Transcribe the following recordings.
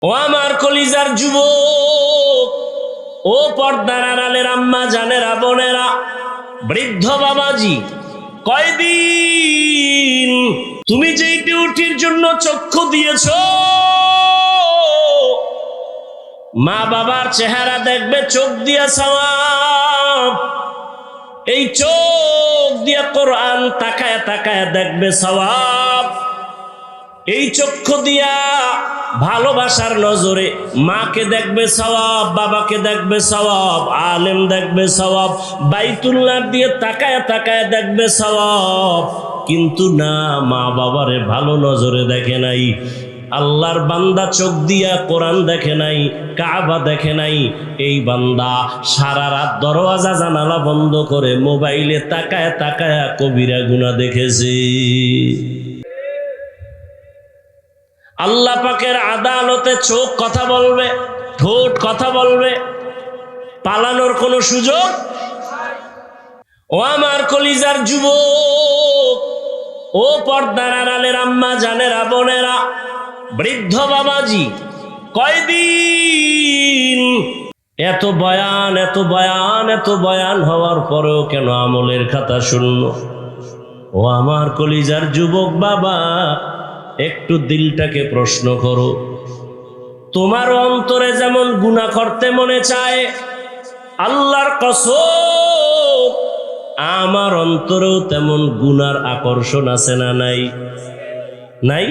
ও আমার কলিজার যুবক, ও পর্দার আড়ালের আম্মা জানেরা, বোনেরা, বৃদ্ধ বাবাজি, কয়দিন তুমি যেই ডিউটির জন্য চক্ষু দিয়েছ, মা বাবার চেহারা দেখবে চোখ দিয়ে সওয়াব, এই চোখ দিয়ে কোরআন তাকায় তাকায় দেখবে সওয়াব, এই চক্ষু দিয়া ভালোবাসার নজরে মাকে দেখবে সওয়াব, বাবাকে দেখবে সওয়াব, আলেম দেখবে সওয়াব, বাইতুল্লাহ দিয়ে তাকায় তাকায় দেখবে সওয়াব। কিন্তু না, মা বাবারে ভালো নজরে দেখে নাই, আল্লাহর বান্দা চোখ দিয়া কোরআন দেখে নাই, কাবা দেখে নাই, এই বান্দা সারা রাত দরওয়াজা জানালা বন্ধ করে মোবাইলে তাকায় তাকায় কবিরা গুনাহ দেখেছে। আল্লাহ পাকের আদালতে চোখ কথা বলবে, ঠোঁট কথা বলবে, পালানোর কোনো সুযোগ। ও আমার কলিজার যুবক, ও পর্দার আড়ালের আম্মা জানেরা, বোনেরা, বৃদ্ধ বাবাজি, কয়দিন এত বয়ান এত বয়ান এত বয়ান হওয়ার পরেও কেন আমলের খাতা শূন্য? ও আমার কলিজার যুবক বাবা, একটু দিলটাকে প্রশ্ন করো। তোমার অন্তরে যেমন গুনাহ করতে মনে চায়, আল্লাহর কসম আমার অন্তরেও তেমন গুনার আকর্ষণ আছে না নাই? নাই?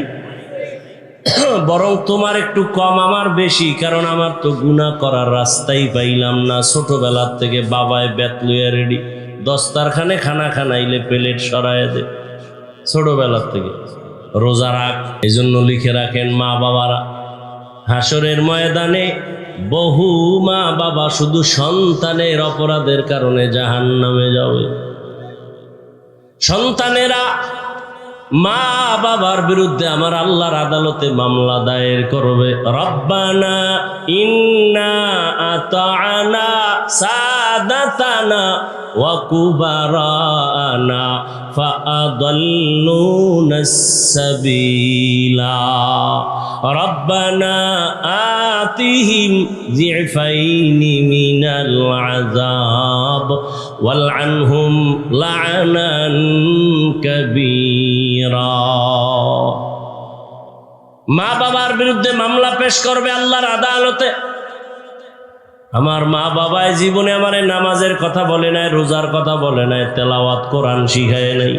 বরং তোমার একটু কম, আমার বেশি, কারণ আমার তো গুনাহ করার রাস্তাই পাইলাম না। ছোটবেলার থেকে বাবায় বেত লইয়া রেডি, দস্তারখানে খানা খানাইলে প্লেট সরায় দে, ছোটবেলার থেকে। রোজা রাখ, এই জন্য লিখে রাখেন মা বাবারা, হাসরের ময়দানে বহু মা বাবা শুধু সন্তানের অপরাধের কারণে জাহান্নামে যাবে। সন্তানেরা মা বাবার বিরুদ্ধে আমার আল্লাহর আদালতে মামলা দায়ের করবে। রব্বানা ইন্না আতা'না সাদাতানা ওয়া কুবারানা ফাআদাল্লুনাস সাবিলা রব্বানা আতিহিম যিফাইনি মিনাল আযাব ওয়ালআনহুম লা'নান কাবীরা। মা বাবার বিরুদ্ধে মামলা পেশ করবে আল্লাহর আদালতে। আমার মা বাবায় জীবনে আমারে নামাজের কথা বলে নাই, রোজার কথা বলে নাই, তেলাওয়াত কোরআন শিখায় নাই।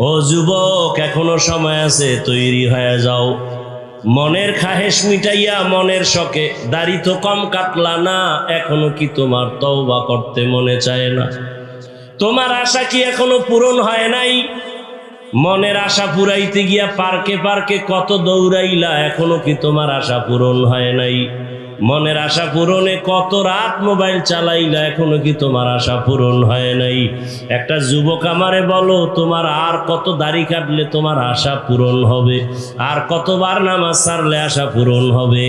ও যুবক, এখনো সময় আছে, তৈরি হয়ে যাও। মনের খাহেশ মিটাইয়া মনের শখে দাড়ি তো কম কাটলা না, এখনো কি তোমার তওবা করতে মনে চায় না? তোমার আশা কি এখনো পূরণ হয় নাই? মনের আশা পুরাইতে গিয়া পার্কে পার্কে কত দৌড়াইলা, এখনো কি তোমার আশা পূরণ হয় নাই? মনের আশা পূরণে কত রাত মোবাইল চালাইলা, এখনো কি তোমার আশা পূরণ হয় নাই? একটা যুবক আমারে বলো, তোমার আর কত দাড়ি কাটলে তোমার আশা পূরণ হবে? আর কতবার নামাজ ছাড়লে আশা পূরণ হবে?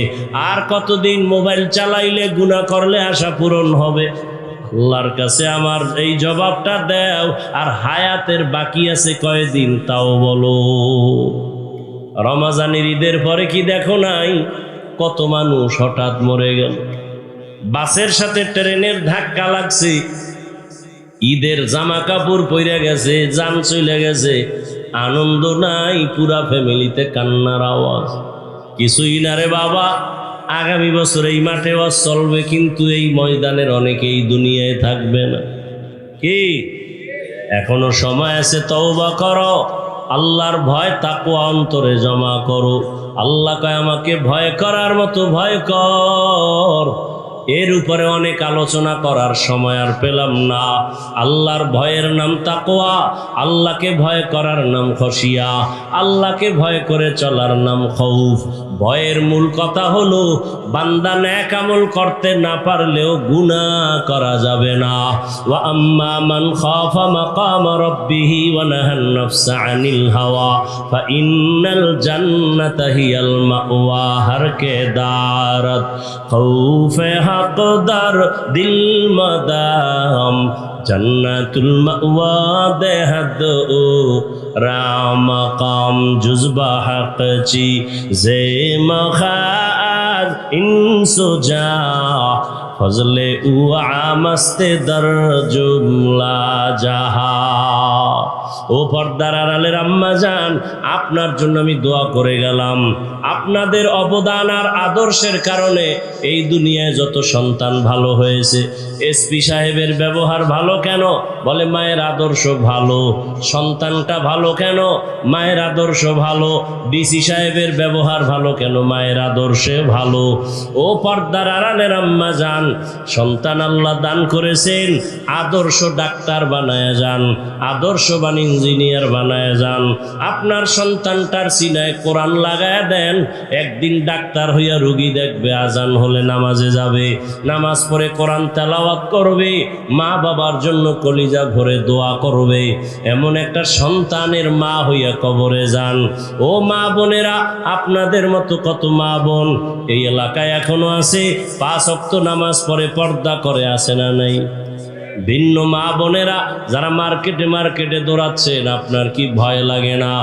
আর কতদিন মোবাইল চালাইলে গুনাহ করলে আশা পূরণ হবে? আল্লাহর কাছে আমার এই জবাবটা দাও। আর হায়াতের বাকি আছে কয়দিন তাও বলো। রমজানের ঈদের পরে কি দেখো নাই কত মানুষ হঠাৎ মরে গেল? বাসের সাথে ট্রেনের ধাক্কা লাগছে, ঈদের জামা কাপড় পইরা গেছে, জান চলে গেছে, আনন্দ নাই, পুরা ফ্যামিলিতে কান্নার আওয়াজ। কিছুই না রে বাবা, আগামী বছর এই মাঠে ওয়াজ চলবে, কিন্তু এই ময়দানের অনেকেই দুনিয়ায় থাকবে না। কি এখনো সময় আছে, তওবা করো, আল্লাহর ভয় তাকওয়া অন্তরে জমা করো। আল্লাহ কয় আমাকে ভয় করার মতো ভয় কর। এর উপরে অনেক আলোচনা করার সময় আর পেলাম না। আল্লাহর ভয়ের নাম তাকওয়া, আল্লাহকে ভয় করার নাম খশিয়া, আল্লাহকে ভয় করে চলার নাম খৌফ। ভয়ের মূল কথা হলো বান্দা নেক আমল করতে না পারলেও গুনাহ করা যাবে না। ওয়া আম্মা মান খাফা মাকাম রাব্বিহি ওয়া নাহান নাফসা আনিল হাওয়া ফা ইন্নাল জান্নাতা হিয়াল মাওয়া। হর কে দারত খৌফে হকদার দিল মদাম জন্নাতুল মাওয়া দেহদ ও রাম কাম জুজবা হক চি জে মখাজ ইনসুজা ফজলে উ আমস্তে দর জুমলা জাহা। ও পর্দার আড়ালের আম্মা জান, আপনার জন্য আমি দোয়া করে গেলাম। আপনাদের অবদান আর আদর্শের কারণে এই দুনিয়ায় যত সন্তান ভালো হয়েছে। এসপি সাহেবের ব্যবহার ভালো কেন? বলে মায়ের আদর্শ ভালো। সন্তানটা ভালো কেন? মায়ের আদর্শ ভালো। ডিসি সাহেবের ব্যবহার ভালো কেন? মায়ের আদর্শে ভালো। ও পর্দার আড়ালের আম্মা জান, সন্তান আল্লাহ দান করেছেন, আদর্শ ডাক্তার বানায় যান, আদর্শবান ইঞ্জিনিয়ার বানায় যান। আপনার সন্তানটার সিনায় কোরআন লাগায় দেন, একদিন ডাক্তার হইয়া রুগী দেখবে, আজান হলে নামাজে যাবে, নামাজ পড়ে কোরআন তেলাওয়াত করবে, মা বাবার জন্য কলিজা ভরে দোয়া করবে। এমন একটা সন্তানের মা হইয়া কবরে যান। ও মা বোনেরা, আপনাদের মতো কত মা বোন এই এলাকায় এখনো আছে, 5 ওয়াক্ত নামাজ পড়ে পর্দা করে, আছে না নাই? ভিন্ন মা বোনেরা যারা মার্কেটে দৌড়াচ্ছেন, আপনার কি ভয় লাগে না?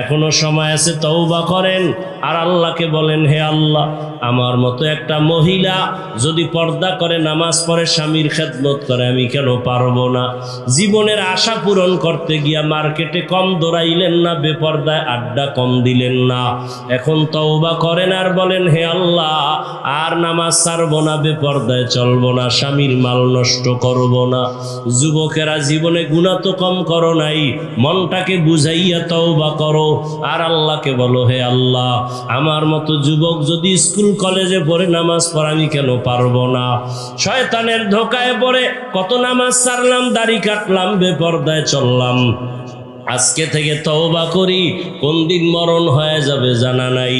এখনো সময় আছে, তওবা করেন আর আল্লাহকে বলেন, হে আল্লাহ, আমার মতো একটা মহিলা যদি পর্দা করে, নামাজ পড়ে, স্বামীর খেদমত করে, আমি কেন পারবো না? জীবনের আশা পূরণ করতে গিয়া মার্কেটে কম দৌড়াইলেন না, বেপর্দায় আড্ডা কম দিলেন না। এখন তওবা করেন আর বলেন, হে আল্লাহ, আর নামাজ ছাড়বো না, বেপর্দায় চলবো না, স্বামীর মাল নষ্ট করবো না। যুবকেরা, জীবনে গুনাহ তো কম করো নাই, মনটাকে বুঝাইয়া তওবা করো আর আল্লাহকে বলো, হে আল্লাহ, আমার মতো যুবক যদি স্কুল কলেজে পড়ে নামাজ পড়া, আমি কেন পারবো না? শয়তানের ধোকায় পড়ে কত নামাজ ছাড়লাম, দাড়ি কাটলাম, বেপর্দায় চললাম। আজকে থেকে তওবা করি, কোন দিন মরণ হয়ে যাবে জানা নাই।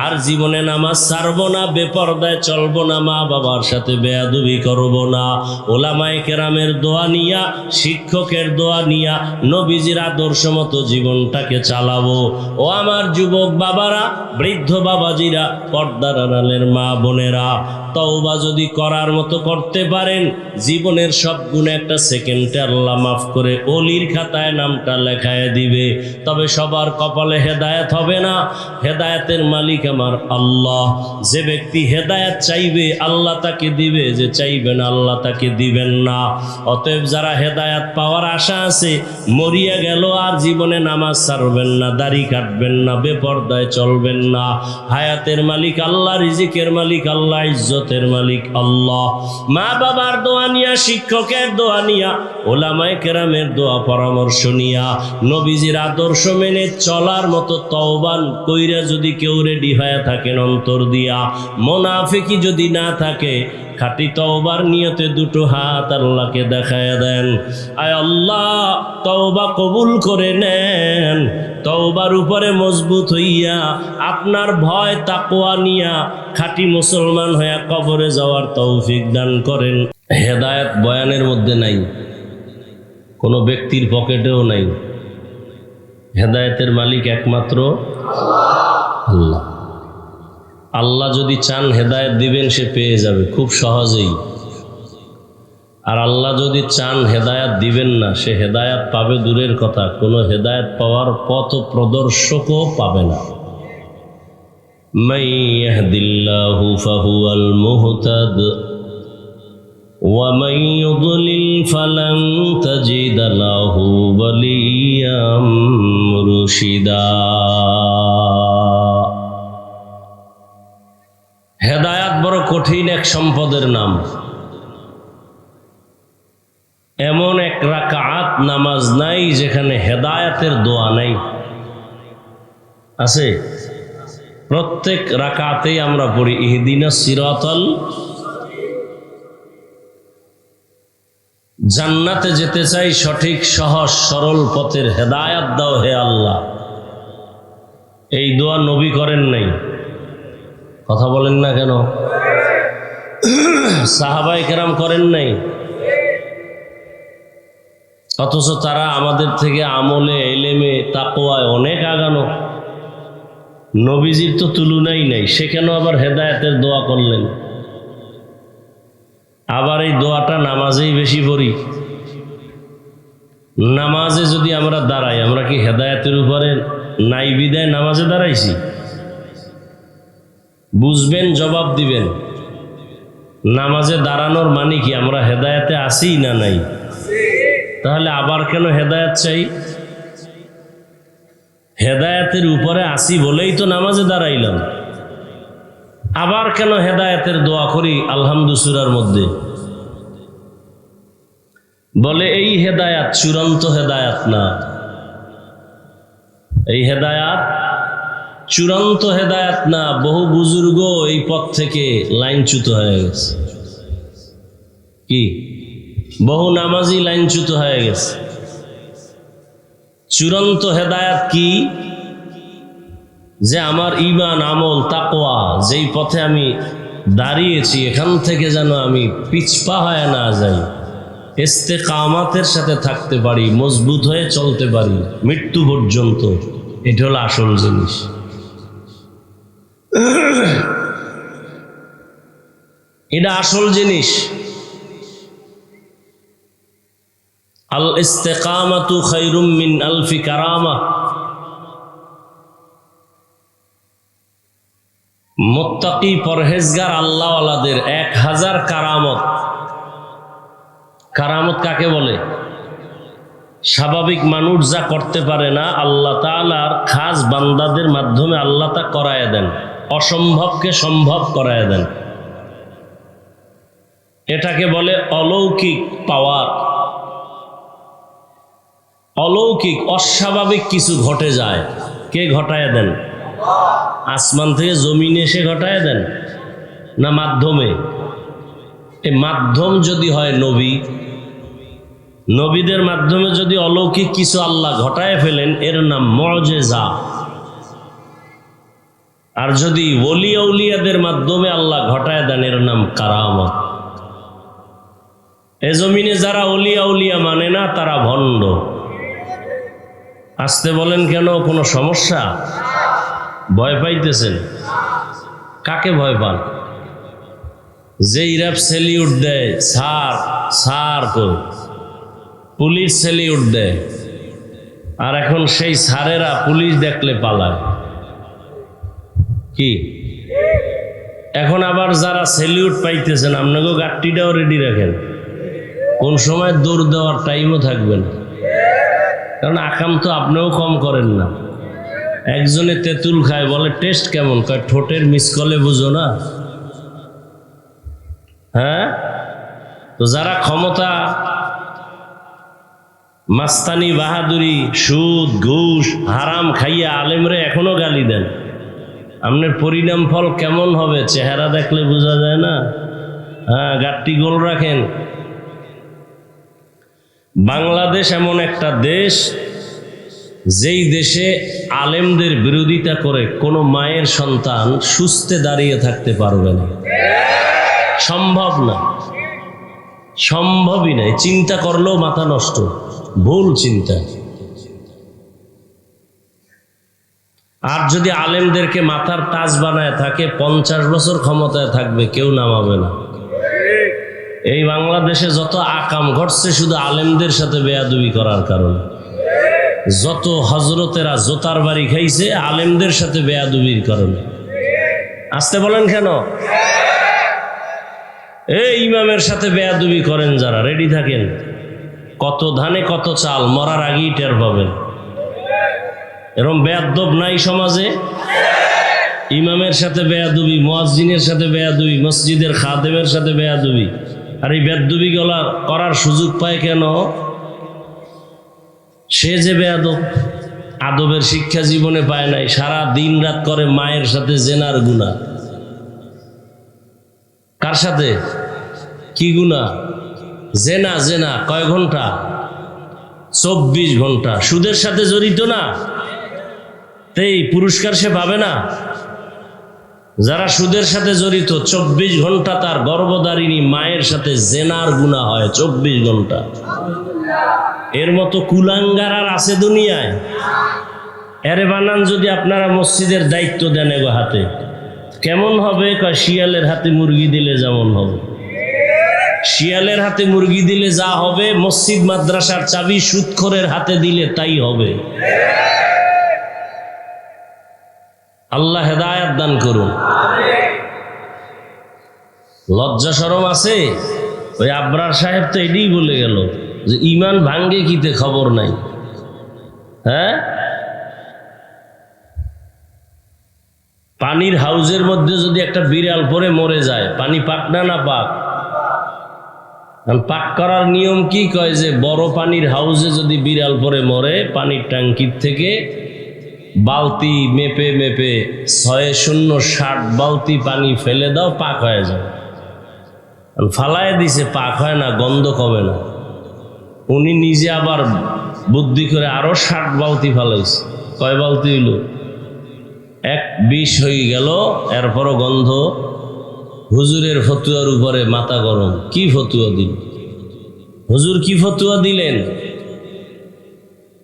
আর জীবনে নামাজ ছাড়বো না, বেপর্দায় চলবো না, মা বাবার সাথে বেয়াদবি করবো না। ওলামায়ে কেরামের দোয়া নিয়া, শিক্ষকের দোয়া নিয়া, নবীজির আদর্শ মতো জীবনটাকে চালাবো। ও আমার যুবক বাবারা, বৃদ্ধ বাবাজিরা, পর্দার আড়ালের মা বোনেরা, তওবা যদি করার মতো করতে পারেন, জীবনের সব গুণে একটা সেকেন্ডে আল্লাহ মাফ করে ওলির খাতায় নামটা লেখায় দিবে। তবে সবার কপালে হেদায়েত হবে না। হেদায়েতের মালিক আমার আল্লাহ। যে ব্যক্তি হেদায়েত চাইবে, আল্লাহ তাকে দিবে, যে চাইবে না, আল্লাহ তাকে দিবেন না। অতএব যারা হেদায়েত পাওয়ার আশা আছে, মরিয়া গেল আর জীবনে নামাজ ছাড়বেন না, দাড়ি কাটবেন না, বেপর্দায় চলবেন না। হায়াতের মালিক আল্লাহ, রিজিকের মালিক আল্লাহ, ইজ্জতের মালিক আল্লাহ। মা বাবার দোয়া নিয়া, শিক্ষকের দোয়া নিয়া, ওলামায়ে কেরামের দোয়া পরামর্শ নিয়া, নবীজির আদর্শ মেনে চলার মতো তওবা কইরা যদি কেউ রেডি হয়ে থাকেন অন্তর দিয়া, মুনাফিকি যদি না থাকে, খাঁটি তওবার নিয়তে দুটো হাত আল্লাহকে দেখায় দেন, আয় আল্লাহ, তওবা কবুল করে নেন। তওবার উপরে মজবুত হইয়া, আপনার ভয় তাকওয়া নিয়া, খাঁটি মুসলমান হইয়া কবরে যাওয়ার তৌফিক দান করেন। হেদায়েত বয়ানের মধ্যে নাই, কোনো ব্যক্তির পকেটেও নাই। হেদায়েতের মালিক একমাত্র আল্লাহ। আল্লাহ যদি চান হেদায়েত দিবেন, সে পেয়ে যাবে খুব সহজেই। আর আল্লাহ যদি চান হেদায়েত দিবেন না, সে হেদায়েত পাবে দূরের কথা, কোনো হেদায়েত পাওয়ার পথ প্রদর্শকও পাবে না। মান ইয়াহদিল্লাহু ফাহুয়াল মুহতাদ ওয়া মান ইউদ্লিল ফালান তাজিদা লাহু ওয়ালিয়্যাম মুরশিদা। হেদায়াত বড় কঠিন এক সম্পদের নাম। এমন এক রাকাত নামাজ নাই যেখানে হেদায়াতের দোয়া নাই। আছে? প্রত্যেক রাকাতেই আমরা পড়ি ইহদিনাস সিরাতাল। জান্নাতে যেতে চাই, সঠিক সহজ সরল পথের হেদায়াত দাও হে আল্লাহ। এই দোয়া নবী করেন নাই। কথা বলেন না কেন? সাহাবায়ে কেরাম করেন নাই। অথচ তারা আমাদের থেকে আমলে, ইলমে, তাকওয়ায় অনেক আগানো। নবীজির তো তুলনাই নাই, সে কেন আবার হেদায়েতের দোয়া করলেন? আবার এই দোয়াটা নামাজেই বেশি পড়ি। নামাজে যদি আমরা দাঁড়াই, আমরা কি হেদায়েতের উপরে নাই বিদায় নামাজে দাঁড়াইছি? বুঝবেন, জবাব দিবেন। নামাজে দাঁড়ানোর মানে কি আমরা হেদায়েতে আছি না নাই? তাহলে আবার কেন হেদায়েত চাই? হেদায়েতের উপরে আসি বলেই তো নামাজে দাঁড়াইলাম। আবার কেন হেদায়েতের দোয়া করি আলহামদু সূরার মধ্যে? বলে এই হেদায়াত চূড়ান্ত হেদায়াত না। এই হেদায়াত চূড়ান্ত হেদায়াত না। বহু বুজুর্গ এই পথ থেকে লাইনচ্যুত হয়ে গেছে। কি? বহু নামাজি লাইনচ্যুত হয়ে গেছে। চূড়ান্ত হেদায়াত কি? যে আমার ঈমান, আমল, তাকওয়া যেই পথে আমি দাঁড়িয়েছি এখান থেকে যেন আমি পিছপা হয়ে না যাই, ইস্তেকামাতের সাথে থাকতে পারি, মজবুত হয়ে চলতে পারি মৃত্যু পর্যন্ত। এটা হলো আসল জিনিস। এটা আসল জিনিস। আল ইস্তেকামাতু খায়রুম মিন আলফি কারামা। মুত্তাকি পরহেজগার আল্লাহওয়ালাদের 1000 কারামত। কারামত কাকে বলে? স্বাভাবিক মানুষ যা করতে পারে না, আল্লাহ তাআলার খাস বান্দাদের মাধ্যমে আল্লাহ তা করায় দেন। অসম্ভবকে সম্ভব করায় দেন। এটাকে বলে অলৌকিক পাওয়ার। অলৌকিক, অস্বাভাবিক কিছু ঘটে যায়, কে ঘটায় দেন? আসমান থেকে জমিনে এসে ঘটায় দেন না মাধ্যমে? এই মাধ্যম যদি হয় নবী, নবীদের মাধ্যমে যদি অলৌকিক কিছু আল্লাহ ঘটায় ফেলেন, এর নাম মুআজিজা। আর যদি ওলি আউলিয়াদের মাধ্যমে আল্লাহ ঘটায় দেন, এর নাম কারামত। এ জমিনে যারা ওলি আউলিয়া মানে না তারা ভণ্ড। আসতে বলেন কেন? কোনো সমস্যা? ভয় পাইতেছেন? কাকে ভয় পান? যে ইরাব সেলিউট দেয়, সার সার করে পুলিশ সেলিউট দেয়, আর এখন সেই সারেরা পুলিশ দেখলে পালায়। কি? এখন আবার যারা সেলিউট পাইতেছেন, আপনাকে গাট্টিটাও রেডি রাখেন, কোন সময় দৌড় দেওয়ার টাইমও থাকবেন। কারণ আকাম তো আপনিও কম করেন না। একজনে তেঁতুল খায়, বলে টেস্ট কেমন? কয় ঠোঁটের মিসকলে বুঝো না। হ্যাঁ, তো যারা ক্ষমতা, মাস্তানি, বাহাদুরি, সুদ, ঘুষ, হারাম খাইয়া আলেমরে এখনো গালি দেন, আপনার পরিণাম ফল কেমন হবে চেহারা দেখলে বোঝা যায় না? হ্যাঁ, গাট্টি গোল রাখেন। বাংলাদেশ এমন একটা দেশ, যেই দেশে আলেমদের বিরোধিতা করে কোনো মায়ের সন্তান সুস্থে দাঁড়িয়ে থাকতে পারবে না। সম্ভব না, সম্ভবই নাই। চিন্তা করলেও মাথা নষ্ট, ভুল চিন্তা। আর যদি আলেমদেরকে মাথার তাজ বানায় থাকে, 50 বছর ক্ষমতায় থাকবে, কেউ নামাবে না। এই বাংলাদেশে যত আকাম ঘটছে শুধু আলেমদের সাথে বেয়াদবি করার কারণে। যত হজরতেরা জোতার বাড়ি খাইছে আলেমদের সাথে বেয়াদবির কারণে। আসতে বলেন কেন? এই ইমামের সাথে বেয়াদবি করেন যারা, রেডি থাকেন। কত ধানে কত চাল, মরার আগেই টের পাবেন। এরকম বেয়াদব নাই সমাজে? ইমামের সাথে বেয়াদবি, মুয়াজ্জিনের সাথে বেয়াদবি, মসজিদের খাদেমের সাথে বেয়াদবি। আর এই বেয়াদবি করার সুযোগ পায় কেন? সে যে বেয়াদব, আদবের শিক্ষা জীবনে পায় নাই, সারা দিন রাত করে মায়ের সাথে জেনার গুনাহ। কার সাথে? কি গুনাহ? জেনা। জেনা কয় ঘন্টা? 24 ঘন্টা। সুদের সাথে জড়িত না, তাই পুরস্কার সে পাবে না। যারা সুদের সাথে জড়িত, 24 ঘন্টা তার গর্ভধারিণী মায়ের সাথে জেনার গুনাহ হয়, 24 ঘন্টা। এর মতো কুলাঙ্গার আর আছে দুনিয়ায়? এরে বানান যদি আপনারা মসজিদের দায়িত্ব দেন এগো হাতে, কেমন হবে? শিয়ালের হাতে মুরগি দিলে যেমন হবে। শিয়ালের হাতে মুরগি দিলে যা হবে, মসজিদ মাদ্রাসার চাবি সুদখোরের হাতে দিলে তাই হবে। আল্লাহ হেদায়েত দান করুন। লজ্জা শরম আছে? ওই আবরার সাহেব তো এটাই বলে গেল যে ইমান ভাঙ্গে কিতে খবর নাই। হ্যাঁ, পানির হাউজের মধ্যে যদি একটা বিড়াল পরে মরে যায়, পানি পাক না পাক? পাক করার নিয়ম কি কয় যে বড় পানির হাউজে যদি বিড়াল পরে মরে, পানির ট্যাঙ্কির থেকে বালতি মেপে মেপে 6060 বালতি পানি ফেলে দাও, পাক হয়ে যায়। ফালায় দিছে, পাক হয় না, গন্ধ কমে না। উনি নিজে আবার বুদ্ধি করে আরো 60 বালতি ফালাইছে। কয় বালতি হইল? 20 হয়ে গেল। এরপরও গন্ধ। হুজুরের ফতুয়ার উপরে মাথা গরম। কি ফতুয়া দিল হুজুর? কি ফতুয়া দিলেন?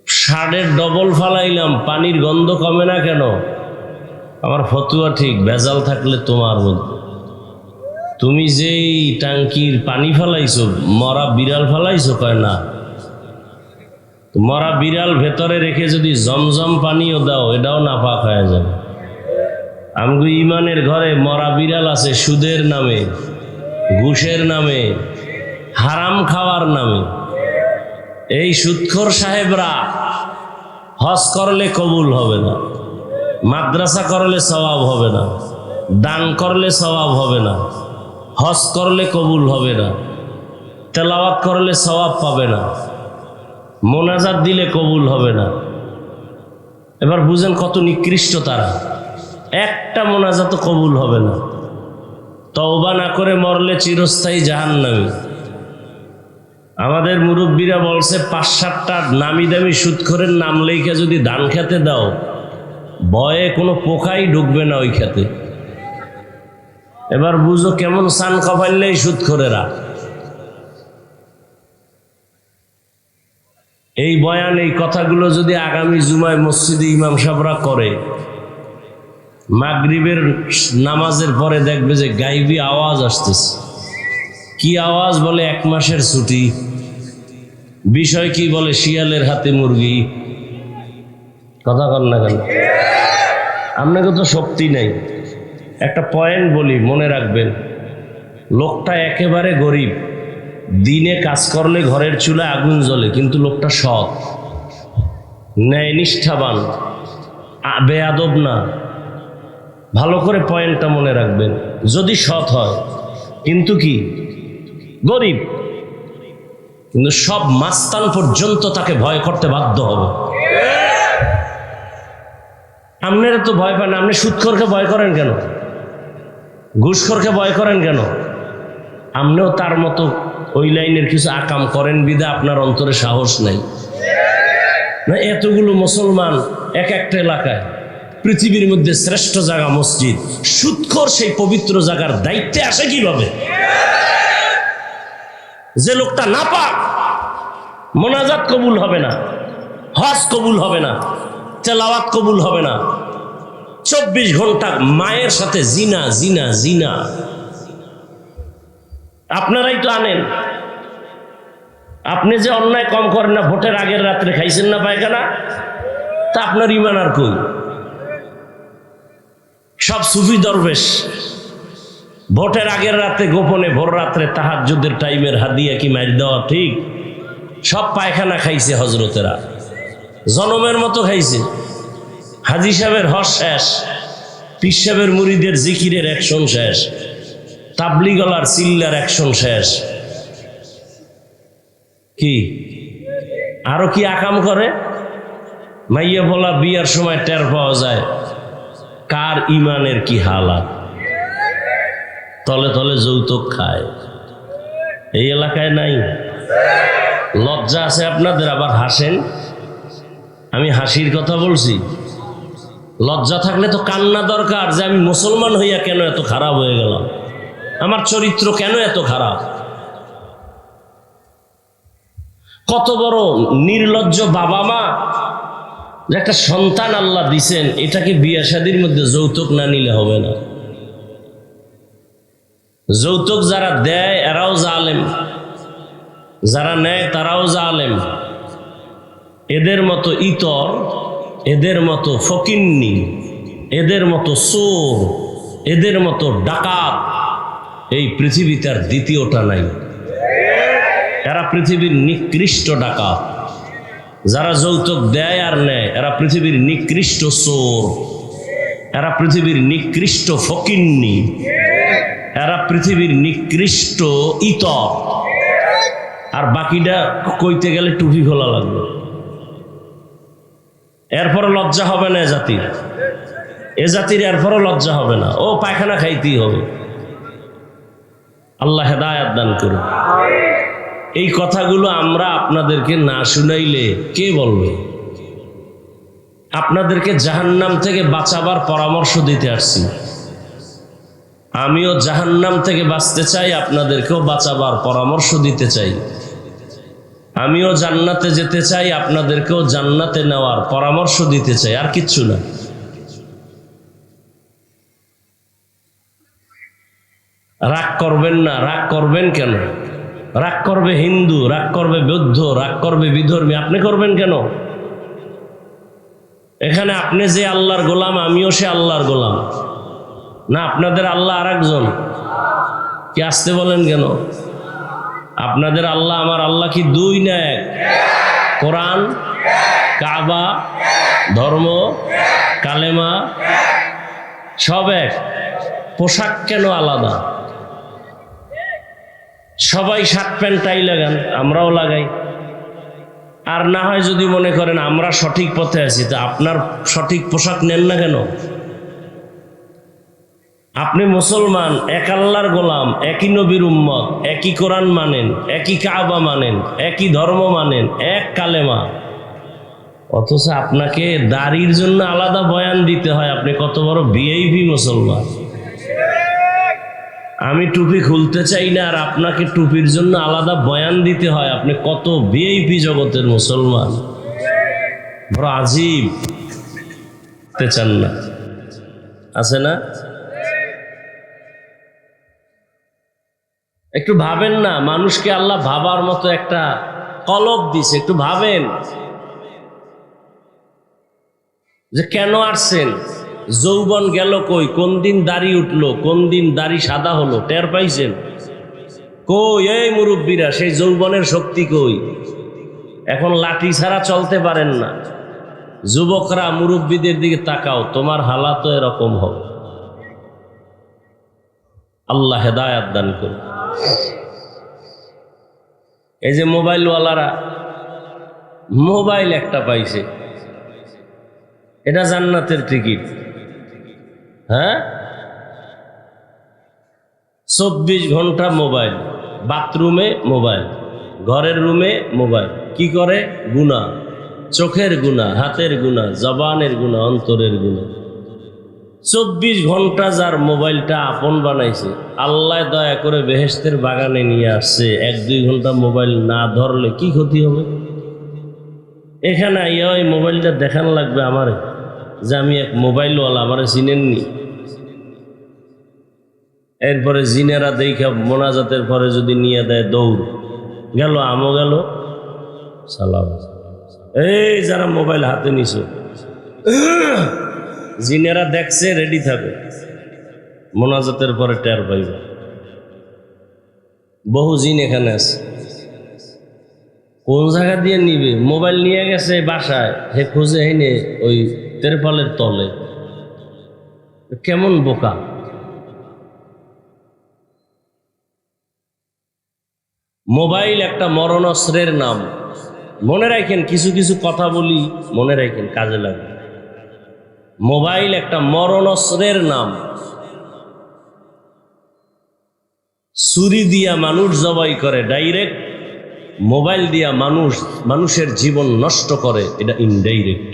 60-এর ডবল ফালাইলাম, পানির গন্ধ কমে না কেন? আমার ফতুয়া ঠিক, ভেজাল থাকলে তোমার মধ্যে। তুমি যেই টাঙ্কির পানি ফালাইছো, মরা বিড়াল ফালাইছো? কয় না। মরা বিড়াল ভেতরে রেখে যদি জমজম পানিও দাও, এটাও নাপাক হয়ে যাবে। আমগো ইমানের ঘরে মরা বিড়াল আছে সুদের নামে, ঘুষের নামে, হারাম খাওয়ার নামে। এই সুদখোর সাহেবরা হজ করলে কবুল হবে না, মাদ্রাসা করলে সওয়াব হবে না, দান করলে সওয়াব হবে না, হজ করলে কবুল হবে না, তেলাওয়াত করলে সওয়াব পাবে না, মোনাজাত দিলে কবুল হবে না। এবার বুঝেন কত নিকৃষ্ট তারা। একটা মোনাজাত কবুল হবে না। তওবা না করে মরলে চিরস্থায়ী জাহান্নামী। আমাদের মুরব্বীরা বলছে 5-7টা নামি দামি সুদখোরের নাম লেখা যদি ধান খেতে দাও, ভয়ে কোনো পোকাই ঢুকবে না ওই খেতে। এবার বুঝো কেমন সান কপাইলে এই সুদখোরেরা। এই বয়ান, এই কথাগুলো যদি আগামী জুমায় মসজিদে ইমাম সাহেবরা করে, মাগরিবের নামাজের পরে দেখবে যে গাইবি আওয়াজ আসতেছে। কি আওয়াজ? বলে 1 মাসের ছুটি। বিষয় কি? বলে শিয়ালের হাতে মুরগি। কথা কন না কেন? আপনাকে তো শক্তি নেই। একটা পয়েন্ট বলি, মনে রাখবেন। লোকটা একেবারে গরিব, দিনে কাজ করলে ঘরের চুলায় আগুন জ্বলে, কিন্তু লোকটা সৎ, ন্যায় নিষ্ঠাবান, বেয়াদব না। ভালো করে পয়েন্টটা মনে রাখবেন। যদি সৎ হয়, কিন্তু কি গরিব, কিন্তু সব মাস্তান পর্যন্ত তাকে ভয় করতে বাধ্য হবে। আপনারা তো ভয় পান। আপনি সুদখোরকে ভয় করেন কেন? ঘুষখোরকে ভয় করেন কেন? আপনিও তার মতো ওই লাইনের কিছু আকাম করেন বিধা আপনার অন্তরে সাহস নেই না? এতগুলো মুসলমান এক একটা এলাকায়, পৃথিবীর মধ্যে শ্রেষ্ঠ জায়গা মসজিদ, সুদখোর সেই পবিত্র জায়গার দায়িত্বে আসে কিভাবে? যে লোকটা নাপাক, মোনাজাত কবুল হবে না, হজ কবুল হবে না, তেলাওয়াত কবুল হবে না, 24 ঘন্টা মায়ের সাথে জিনা জিনা জিনা। আপনারাই তো আনেন। আপনি যে অন্যায় কম করেন না, ভোটের আগের রাত্রে খাইছেন না পায়খানা, তা আপনার ইমান আর কই? সব সুফি দরবেশ ভোটের আগের রাতে গোপনে ভোর রাত্রে তাহাজ্জুদের টাইমের হাদিয়া কি মারি দেওয়া ঠিক? সব পায়খানা খাইছে হজরতেরা, জনমের মতো খাইছে। হাজি সাহেবের হজ শেষ, পীর সাহেবের মুরিদের জিকিরের অ্যাকশন শেষ, তাবলিগলার চিল্লার অ্যাকশন শেষ। কি আরো কি আকাম করে? মাইয়া বলা বিয়ার সময় টের পাওয়া যায় কার ইমানের কি হালাত। তলে তলে যৌতুক খায়। এই এলাকায় নাই? লজ্জা আছে আপনাদের? আবার হাসেন। আমি হাসির কথা বলছি। লজ্জা থাকলে তো কান্না দরকার, যে আমি মুসলমান হইয়া কেন এত খারাপ হয়ে গেলাম, আমার চরিত্র কেন এত খারাপ। কত বড় নির্লজ্জ বাবা মা, যে একটা সন্তান আল্লাহ দিছেন, এটাকে বিয়ে শাদীর মধ্যে যৌতুক না নিলে হবে না। যৌতুক যারা দেয় এরাও জালেম, যারা নেয় তারাও জালেম। এদের মতো ইতর, এদের মতো ফকিন্নি, এদের মতো চোর, এদের মতো ডাকাত এই পৃথিবীতে আর দ্বিতীয়টা নাই। এরা পৃথিবীর নিকৃষ্ট ডাকাত। যারা যৌতুক দেয় আর নেয় এরা পৃথিবীর নিকৃষ্ট চোর, এরা পৃথিবীর নিকৃষ্ট ফকিন্নি, এরা পৃথিবীর নিকৃষ্ট ইতর। আর বাকিটা কইতে গেলে টুপি খোলা লাগবে। এরপর লজ্জা হবে না এ জাতির এরপরও লজ্জা হবে না, ও পায়খানা খাইতেই হবে। আল্লাহ হেদায়েত দান করুন। এই কথাগুলো আমরা আপনাদেরকে না শুনাইলে কে বলবে? আপনাদেরকে জাহান্নাম থেকে বাঁচাবার পরামর্শ দিতে আসছি। আমিও জাহান্নাম থেকে বাঁচতে চাই, আপনাদেরকেও বাঁচাবার পরামর্শ দিতে চাই। আমিও জান্নাতে যেতে চাই, আপনাদেরকেও জান্নাতে নেওয়ার পরামর্শ দিতে চাই, আর কিচ্ছু না। রাগ করবেন না। রাগ করবেন কেন? রাগ করবে হিন্দু, রাগ করবে বৌদ্ধ, রাগ করবে বিধর্মী, আপনি করবেন কেন? এখানে আপনি যে আল্লাহর গোলাম, আমিও সে আল্লাহর গোলাম না? আপনাদের আল্লাহ আর একজন? কি আসতে বলেন কেন? আপনাদের আল্লাহ আমার আল্লাহ কি দুই না এক? কোরআন, কাবা, ধর্ম, কালেমা সব এক। পোশাক কেন আলাদা? সবাই শার্ট প্যান্ট টাই লাগান, আমরাও লাগাই। আর না হয় যদি মনে করেন আমরা সঠিক পথে আছি, তা আপনার সঠিক পোশাক নেন না কেন? আপনি মুসলমান, এক আল্লাহর গোলাম, একই নবীর উম্মত, একই কোরআন মানেন, একই কাবা মানেন, একই ধর্ম মানেন, এক কালেমা, অথচ আপনাকে দাড়ির জন্য আলাদা বয়ান দিতে হয়। আপনি কত বড় ভিআইপি মুসলমান! আমি টুপি খুলতে চাই না আর আপনাকে টুপির জন্য আলাদা বয়ান দিতে হয়। আপনি কত ভিআইপি জগতের মুসলমান! বড় আজীব। চান না? আছে না? একটু ভাবেন না, মানুষকে আল্লাহ ভাবার মতো একটা কলব দিছে। একটু ভাবেন যে কেন আসছেন, যৌবন গেল কই, কোন দিন দাড়ি উঠলো, কোন দিন দাড়ি সাদা হলো, টের পাইছেন কই? এই মুরব্বীরা, সেই যৌবনের শক্তি কই? এখন লাঠি ছাড়া চলতে পারেন না। যুবকরা মুরব্বীদের দিকে তাকাও, তোমার হালাত এরকম হবে। আল্লাহ হেদায়েত দান করুন। এই যে মোবাইলওয়ালারা মোবাইল একটা পাইছে, এটা জান্নাতের টিকিট। হ্যাঁ, 24 ঘন্টা মোবাইল, বাথরুমে মোবাইল, ঘরের রুমে মোবাইল। কি করে? গুনাহ, চোখের গুনাহ, হাতের গুনাহ, জবানের গুনাহ, অন্তরের গুনাহ। 24 ঘন্টা যার মোবাইলটা আপন বানাইছে, আল্লাহ দয়া করে বেহেশতের বাগানে নিয়ে আসছে। 1-2 ঘন্টা মোবাইল না ধরলে কি ক্ষতি হবে? এখানে আইয়া ওই মোবাইলটা দেখান লাগবে আমারে যে আমি এক মোবাইলওয়ালা, আমারে চিনেননি। এরপরে জিনেরা দেখা মোনাজাতের পরে যদি নিয়ে দেয় দৌড়, গেল আমও গেল, সালাম। এই যারা মোবাইল হাতে নিছো, জিনেরা দেখছে, রেডি থাকো, মোনাজাতের পরে টের পাইবে। বহু জিন এখানে আছে। কোন জায়গা দিয়ে নিবে? মোবাইল নিয়ে গেছে বাসায়, হে খুঁজে হেনে ওই তেরপালের তলে। কেমন বোকা! মোবাইল একটা মরণাস্ত্রের নাম। মনে রাখেন, কিছু কিছু কথা বলি, মনে রাখেন, কাজে লাগবে। মোবাইল একটা মরণাস্ত্রের নাম। ছুরি দিয়া মানুষ জবাই করে ডাইরেক্ট, মোবাইল দিয়া মানুষের জীবন নষ্ট করে এটা ইনডাইরেক্ট।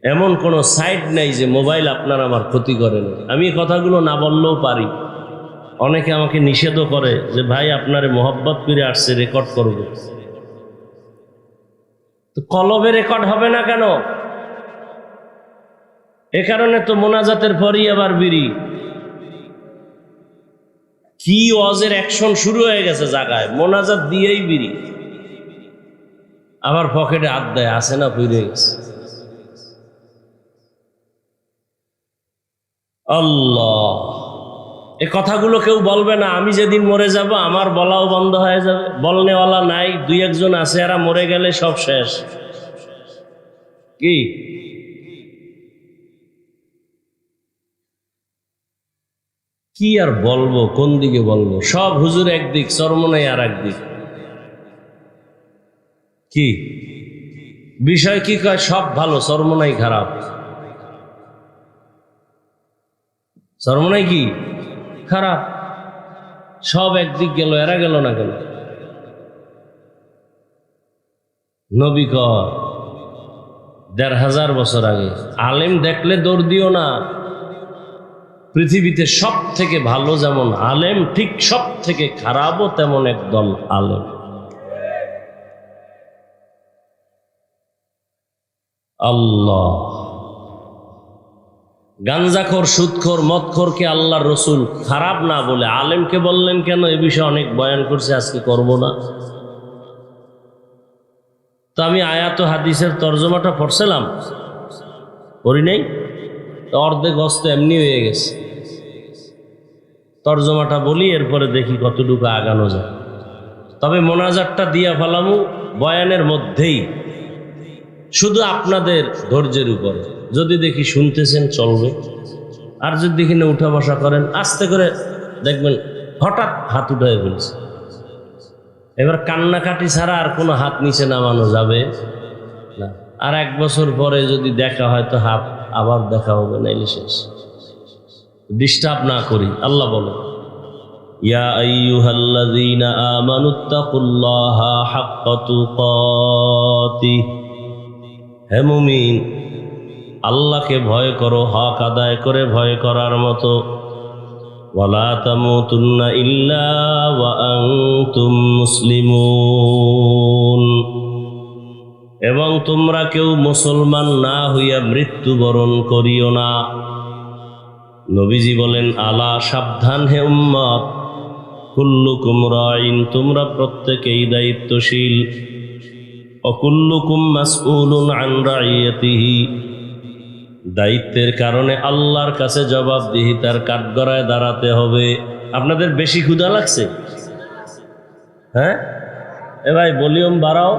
এমন কোনো সাইড নাই যে মোবাইল আপনার আমার ক্ষতি করে না। আমি কথাগুলো না বললেও পারি। অনেকে আমাকে নিষেধও করে যে ভাই আপনারে মোহব্বত করে আসছে, রেকর্ড করব। তো কলবে রেকর্ড হবে না কেন? এ কারণে তো মোনাজাতের পরই আবার বিড়ি। কি ওয়াজের অ্যাকশন শুরু হয়ে গেছে জায়গায়, মোনাজাত দিয়েই বিড়ি, আবার পকেটে হাত দেয়, আসে না ফিরে গেছে। আল্লাহ, এ কথাগুলো কেউ বলবে না। আমি যেদিন মরে যাব আমার বলাও বন্ধ হয়ে যাবে, বলনেওয়ালা নাই, দুই একজন আছে, এরা মরে গেলে সব শেষ। কি কি আর বলবো, কোন দিকে বলবো? সব হুজুর একদিক, চরমনাই আর একদিক। কি বিষয় কি কয়? সব ভালো, চরমনাই খারাপ। চরমনাই কি খারাপ? সব একদিক গেল, এরা গেল না কেন? নবী কয় ১৫০০ বছর আগে, আলেম দেখলে দৌড় দিও না। পৃথিবীতে সব থেকে ভালো যেমন আলেম, ঠিক সব থেকে খারাপও তেমন একদল আলেম। আল্লাহ, গাঞ্জাখোর, সুদখোর, মদখোরকে আল্লাহর রসুল খারাপ না বলে আলেমকে বললেন কেন? এ বিষয়ে অনেক বয়ান করছে, আজকে করব না। তো আমি আয়াত ও হাদিসের তর্জমাটা পড়ছিলাম, পড়ি নাই, অর্ধেক অস্ত এমনি হয়ে গেছে। তর্জমাটা বলি, এরপরে দেখি কতটুকু আগানো যায়। তবে মোনাজাতটা দিয়া ফেলামু বয়ানের মধ্যেই, শুধু আপনাদের ধৈর্যের উপরে। যদি দেখি শুনতেছেন চলবে, আর যদি দেখি না উঠা বসা করেন, আস্তে করে দেখবেন হঠাৎ হাত উঠায় ফেলছে। এবার কান্নাকাটি ছাড়া আর কোনো হাত নিচে নামানো যাবে না। আর 1 বছর পরে যদি দেখা হয় তো হাত আবার দেখা হবে, নাইলে শেষ। ডিস্টার্ব না করি। আল্লাহ বলে, ইয়া আইয়ুহাল্লাযীনা আমানুত্তাকুল্লাহা হাক্কা তুকাতিহ, হে মুমিন, আল্লাহকে ভয় করো হক আদায় করে ভয় করার মতো। ওয়ালা তামুতুন্না ইল্লা ওয়া আনতুম মুসলিমুন, এবং তোমরা কেউ মুসলমান না হইয়া মৃত্যুবরণ করিও না। নবীজি বলেন, আলা, সাবধান হে উম্মত, কুল্লুকুম রাইন, তোমরা প্রত্যেকেই দায়িত্বশীল। অকুল্লুকুম মাসউলুন আন রাইয়াতিহি, দায়িত্বের কারণে আল্লাহর কাছে জবাবদিহিতার কাঠগড়ায় দাঁড়াতে হবে। আপনাদের বেশি ক্ষুধা লাগছে? হ্যাঁ এ ভাই, ভলিউম বাড়াও।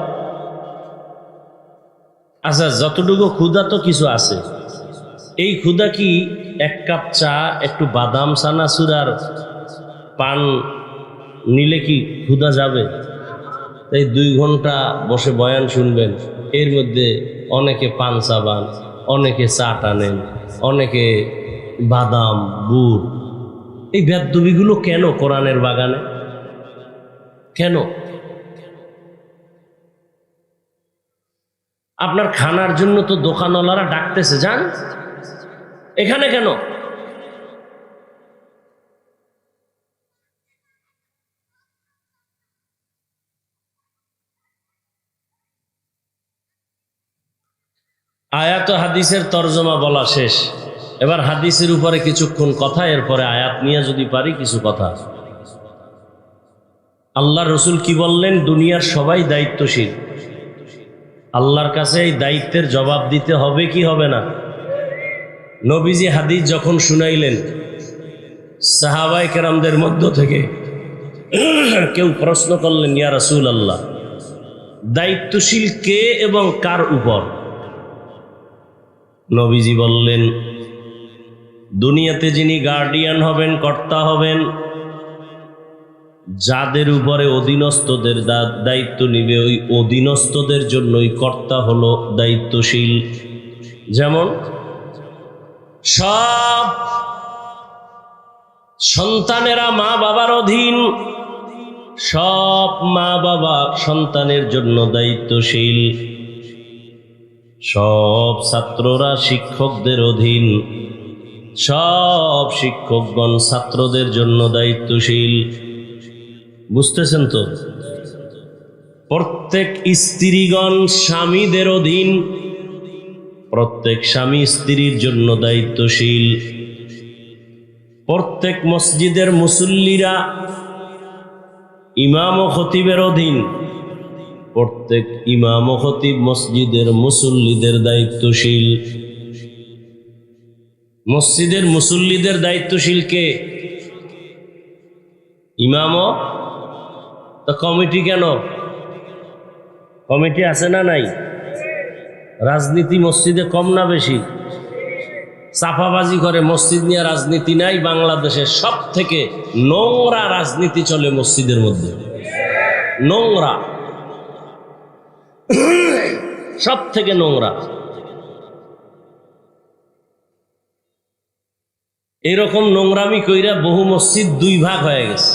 আচ্ছা, যতটুকু ক্ষুধা তো কিছু আছে। এই ক্ষুধা কি 1 কাপ চা, একটু বাদাম চানাচুর আর পান নিলে কি ক্ষুধা যাবে? তাই 2 ঘন্টা বসে বয়ান শুনবেন, এর মধ্যে অনেকে পান চাবান, অনেকে চা টানেন, অনেকে বাদাম, বুট। এই বেদবিগুলো কেন কোরআনের বাগানে? কেন? আপনার খানার জন্য তো দোকানওয়ালারা ডাকতেছে, যান, এখানে কেন? আয়াত ও হাদিসের তর্জমা বলা শেষ। এবার হাদিসের উপরে কিছুক্ষণ কথা, এরপরে আয়াত নিয়ে যদি পারি কিছু কথা। আল্লাহ রসুল কি বললেন? দুনিয়ার সবাই দায়িত্বশীল, আল্লাহর কাছে এই দায়িত্বের জবাব দিতে হবে কি হবে না? নবীজি হাদিস যখন শুনাইলেন, সাহাবায়ে কেরামদের মধ্য থেকে কেউ প্রশ্ন করলেন, ইয়া রাসূলুল্লাহ, দায়িত্বশীল কে এবং কার উপর? নবীজি বললেন, দুনিয়াতে যিনি গার্ডিয়ান হবেন, কর্তা হবেন, যাদের উপরে অধীনস্থদের দায়িত্ব নিবে, ওই অধীনস্থদের জন্যই কর্তা হলো দায়িত্বশীল। যেমন সব সন্তানেরা মা বাবার অধীন, সব মা বাবা সন্তানের জন্য দায়িত্বশীল, সব ছাত্ররা শিক্ষকদের অধীন, সব শিক্ষকগণ ছাত্রদের জন্য দায়িত্বশীল। বুঝতেছেন তো? প্রত্যেক স্ত্রীগণ স্বামীদের অধীন, প্রত্যেক স্বামী স্ত্রীর জন্য দায়িত্বশীল। প্রত্যেক মসজিদের মুসল্লিরা ইমাম ও খতিবের অধীন। প্রত্যেক ইমাম ও খতিব মসজিদের মুসল্লিদের দায়িত্বশীল। মসজিদের মুসল্লিদের দায়িত্বশীল কে? ইমাম ও তো কমিটি কেন? কমিটি আছে না নাই? রাজনীতি মসজিদে কম না বেশি? চাপাবাজি করে মসজিদ নিয়ে রাজনীতি নাই। বাংলাদেশের সব থেকে নোংরা রাজনীতি চলে মসজিদের মধ্যে। নোংরা, সব থেকে নোংরা। এরকম নোংরামি কইরা বহু মসজিদ দুই ভাগ হয়ে গেছে।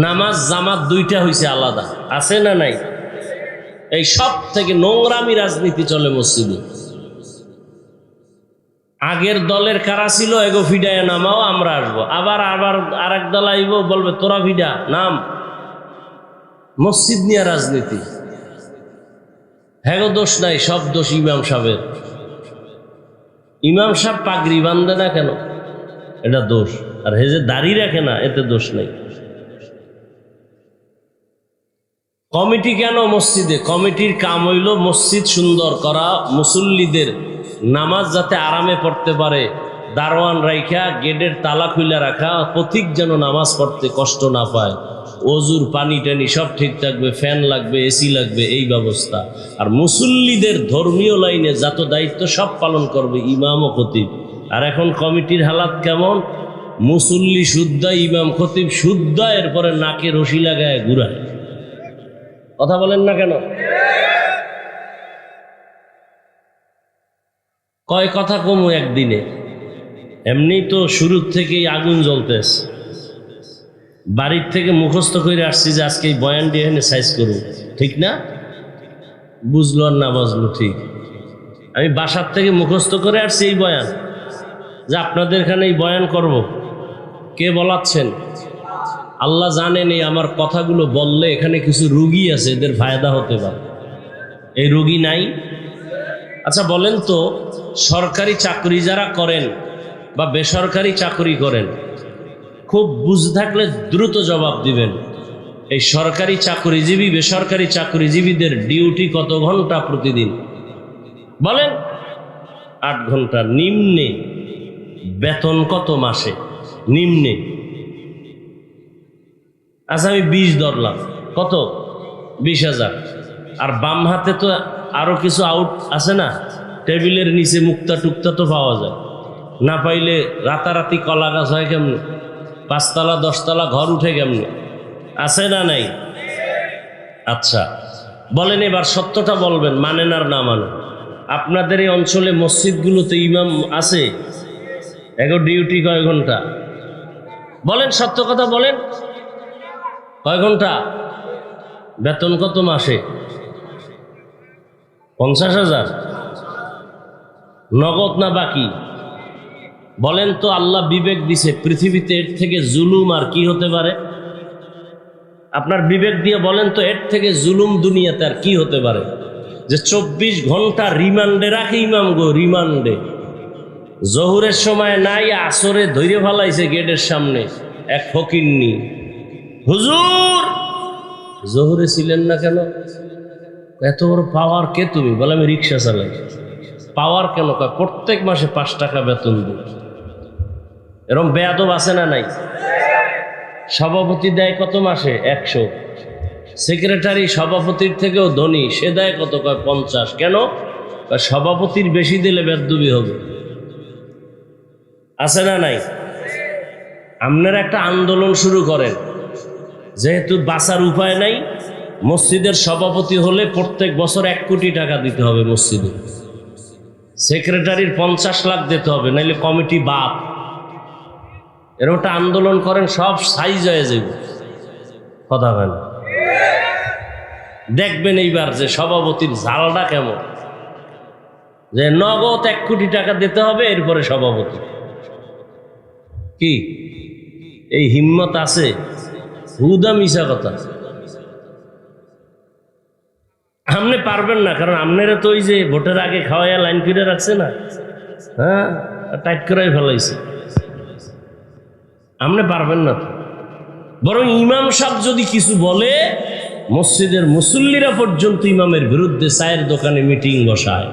নামাজ জামাত দুইটা হইছে আলাদা। আছে না নাই? এই সব থেকে নোংরামি রাজনীতি চলে মসজিদে। আগের দলের কারা ছিল এগো ফিডায় নামাও, আমরা আসবো। আবার আবার আরেক দল আইব, বলবে তোরা ফিডা নাম। মসজিদ নিয়ে রাজনীতি। হ্যাঁ দোষ নাই, সব দোষ ইমাম সাহেবের। ইমাম সাহেব পাগড়ি বান্ধে না কেন, এটা দোষ। আর হে যে দাড়ি রাখে না, এতে দোষ নাই। কমিটি কেন মসজিদে? কমিটির কাম হইল মসজিদ সুন্দর করা, মুসল্লিদের নামাজ যাতে আরামে পড়তে পারে, দারোয়ান রাইখা গেটের তালা খুলে রাখা, পথিক যেন নামাজ পড়তে কষ্ট না পায়, অজুর পানি টানি সব ঠিক থাকবে, ফ্যান লাগবে, এসি লাগবে, এই ব্যবস্থা। আর মুসল্লিদের ধর্মীয় লাইনে যত দায়িত্ব সব পালন করবে ইমাম ও খতিব। আর এখন কমিটির হালাত কেমন? মুসল্লি শুদ্ধা, ইমাম খতিব শুদ্ধা, এরপরে নাকে রশি লাগায় ঘুরায়। কথা বলেন না কেন? কয় কথা কমু একদিনে? এমনি তো শুরুর থেকেই আগুন জ্বলতেছে। বাড়ির থেকে মুখস্থ করে আসছি যে আজকে এই বয়ানটি এখানে সাইজ করুন, ঠিক না? বুঝলো আর না বুঝলো ঠিক। আমি বাসার থেকে মুখস্থ করে আসছি এই বয়ান, যে আপনাদের এখানে এই বয়ান করব। কে বলাচ্ছেন? আল্লাহ জানেন এই আমার কথাগুলো বললে এখানে কিছু রুগী আছে, এদের ফায়দা হতে পারে। এই রুগী নাই? আচ্ছা বলেন তো, সরকারি চাকরি যারা করেন বা বেসরকারি চাকরি করেন, খুব বুঝ থাকলে দ্রুত জবাব দিবেন। এই সরকারি চাকরিজীবী বেসরকারি চাকরিজীবীদের ডিউটি কত ঘন্টা প্রতিদিন? বলেন। 8 ঘন্টা নিম্নে। বেতন কত মাসে? নিম্নে। আচ্ছা আমি 20 ধরলাম, কত? 20,000। আর বাম হাতে তো আরো কিছু আউট আছে না, টেবিলের নিচে মুক্তা টুক্তা তো পাওয়া যায়। না পাইলে রাতারাতি কলা গাছ হয় কেমনে? 5 তলা 10 তলা ঘর উঠে কেমনে? আছে না নাই? আচ্ছা বলেন, এবার সত্যটা বলবেন, মানেন আর না মানেন। আপনাদের এই অঞ্চলে মসজিদগুলোতে ইমাম আছে? এগো ডিউটি কয় ঘন্টা? বলেন, সত্য কথা বলেন। কয় ঘন্টা? বেতন কত মাসে? 50,000। নগদ না বাকি? বলেন তো, আল্লাহ বিবেক দিছে, পৃথিবীতে এর থেকে জুলুম আর কি হতে পারে? আপনার বিবেক দিয়ে বলেন তো, এর থেকে জুলুম দুনিয়াতে আর কি হতে পারে? যে 24 ঘন্টা রিমান্ডে রাখে ইমাম গো, রিমান্ডে। জহুরের সময় নাই, আসরে ধৈর্য ফালাইছে গেটের সামনে এক ফকিন্নি। হুজুর জহুরে ছিলেন না কেন? এত বড় পাওয়ার কে তুমি? বলে আমি রিক্সা চালাই। পাওয়ার কেন? প্রত্যেক মাসে 5 টাকা বেতন দিই। এরকম বেয়াদব আছে না নাই? সভাপতি দেয় কত মাসে? 100। সেক্রেটারি সভাপতির থেকেও ধনী, সে দেয় কত? 50। কেন? সভাপতির বেশি দিলে বেদবি হবে। আছে না নাই? আপনারা একটা আন্দোলন শুরু করেন, যেহেতু বাঁচার উপায় নাই, মসজিদের সভাপতি হলে প্রত্যেক বছর 1 কোটি টাকা দিতে হবে মসজিদে। সেক্রেটারির 50 লাখ দিতে হবে, নাইলে কমিটি বাদ। এরকম একটা আন্দোলন করেন, সব সাইজ হয়ে যাবে। কথা হয় না? দেখবেন এইবার যে সভাপতির ঝালটা কেমন, যে নগদ 1 কোটি টাকা দিতে হবে, এরপরে সভাপতি। কি এই হিম্মত আছে? হুদা মিশা কথা। আপনি পারবেন না, কারণ আপনারা তো ওই যে ভোটের আগে খাওয়াইয়া লাইন করে রাখছে না, হ্যাঁ, টাইট করাই ফেলাইছে। আপনি পারবেন না তো। বরং ইমাম সাহেব যদি কিছু বলে, মসজিদের মুসল্লিরা পর্যন্ত ইমামের বিরুদ্ধে চায়ের দোকানে মিটিং বসায়।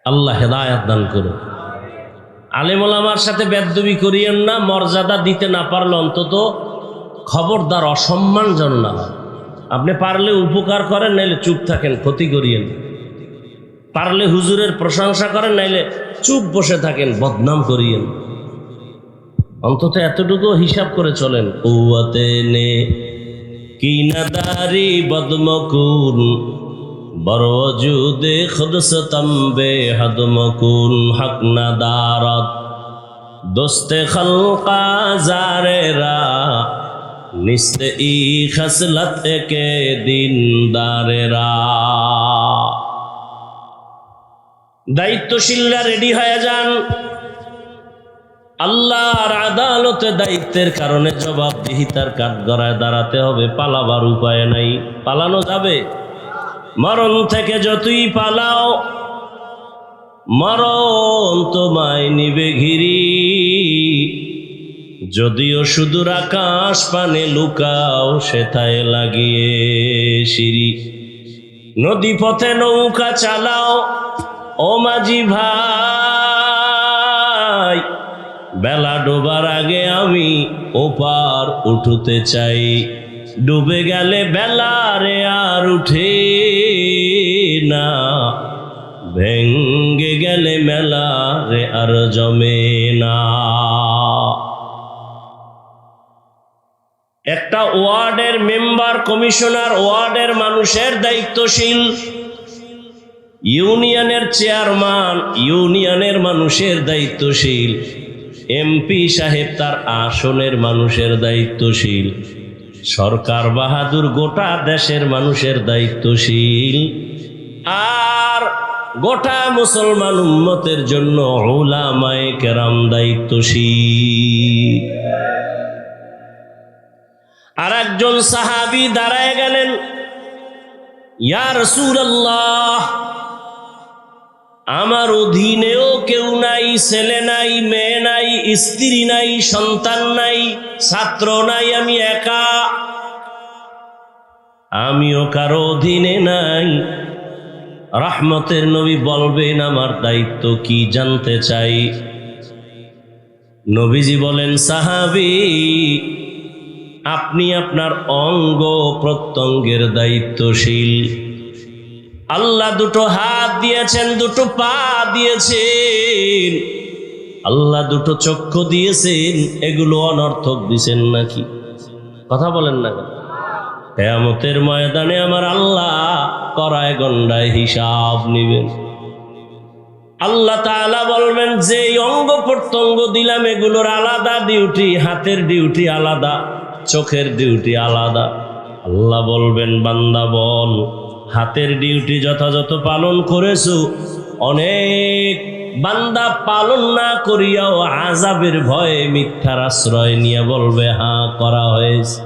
আল্লাহ হেদায়েত দান করুন। আলেম ওলামার সাথে বেদবি করিয়েন না, মর্যাদা দিতে না পারলে অন্তত খবরদার অসম্মান যেন না হয়। আপনি পারলে উপকার করেন, নাইলে চুপ থাকেন, ক্ষতি করিয়েন। পারলে হুজুরের প্রশংসা করেন, নাইলে চুপ বসে থাকেন, বদনাম করিয়েন। অন্তত এতটুকু হিসাব করে চলেন। কুওয়াতে নে কিনাদারি বদমকুন বরওজুদে খুদসতম্বে হদমকুন হক নাদারত দোস্তে খলকা জারেরা নিস্তে ই খসলত কে দিনদারেরা। দায়িত্বশীলরা রেডি হয়ে যান। আল্লাহর আদালতে দায়িত্বের কারণে জবাবদিহিতার কাঠগড়ায় দাঁড়াতে হবে। পালাবার উপায় নাই। পালানো যাবে? মরণ থেকে যতই পালাও, মরণ তোমায় নিবে ঘিরি। যদিও সুদূর আকাশ পানে লুকাও, সেথায় লাগিয়ে সিঁড়ি। নদী পথে নৌকা চালাও ও মাঝি ভাই, বেলা ডোবার আগে আমি ওপার উঠতে চাই। ডুবে গেলে বেলা রে আর উঠে না, ভেঙ্গে গেলে মেলা রে আর জমে না। একটা ওয়ার্ডের মেম্বার, কমিশনার, ওয়ার্ডের মানুষের দায়িত্বশীল। ইউনিয়নের চেয়ারম্যান, ইউনিয়নের মানুষের দায়িত্বশীল। এমপি সাহেব তার আসনের মানুষের দায়িত্বশীল। সরকার বাহাদুর গোটা দেশের মানুষের দায়িত্বশীল। আর গোটা মুসলমান উম্মতের জন্য উলামায়ে কেরাম দায়িত্বশীল। আর একজন সাহাবী দাঁড়ায় গেলেন, ইয়া রাসূলুল্লাহ, আমার অধীনেও কেউ নাই, ছেলে নাই, মেয়ে নাই, স্ত্রী নাই, সন্তান নাই, ছাত্র নাই, আমি একা। আমিও কারো অধীনে নাই। রহমতের নবী বলবেন আমার দায়িত্ব কি জানতে চাই। নবীজি বলেন, সাহাবী, আপনি আপনার অঙ্গ প্রত্যঙ্গের দায়িত্বশীল। আল্লাহ দুটো হাত দিয়েছেন, দুটো পা দিয়েছেন, আল্লাহ দুটো চক্ষু দিয়েছেন, এগুলো অনর্থক দিছেন নাকি? কথা বলেন না কেন? কিয়ামতের ময়দানে আমার আল্লাহ কড়ায় গন্ডায় হিসাব নেবেন। আল্লাহ তাআলা বলবেন, যে অঙ্গ প্রত্যঙ্গ দিলাম এগুলোর আলাদা ডিউটি, হাতের ডিউটি আলাদা, চোখের ডিউটি আলাদা। আল্লাহ বলবেন, বান্দা বল, হাতের ডিউটি যথাযথ পালন করেছো। অনেক বান্দা পালন না করিয়াও আযাবের ভয়ে মিথ্যার আশ্রয় নিয়ে বলবে হ্যাঁ করা হয়েছে।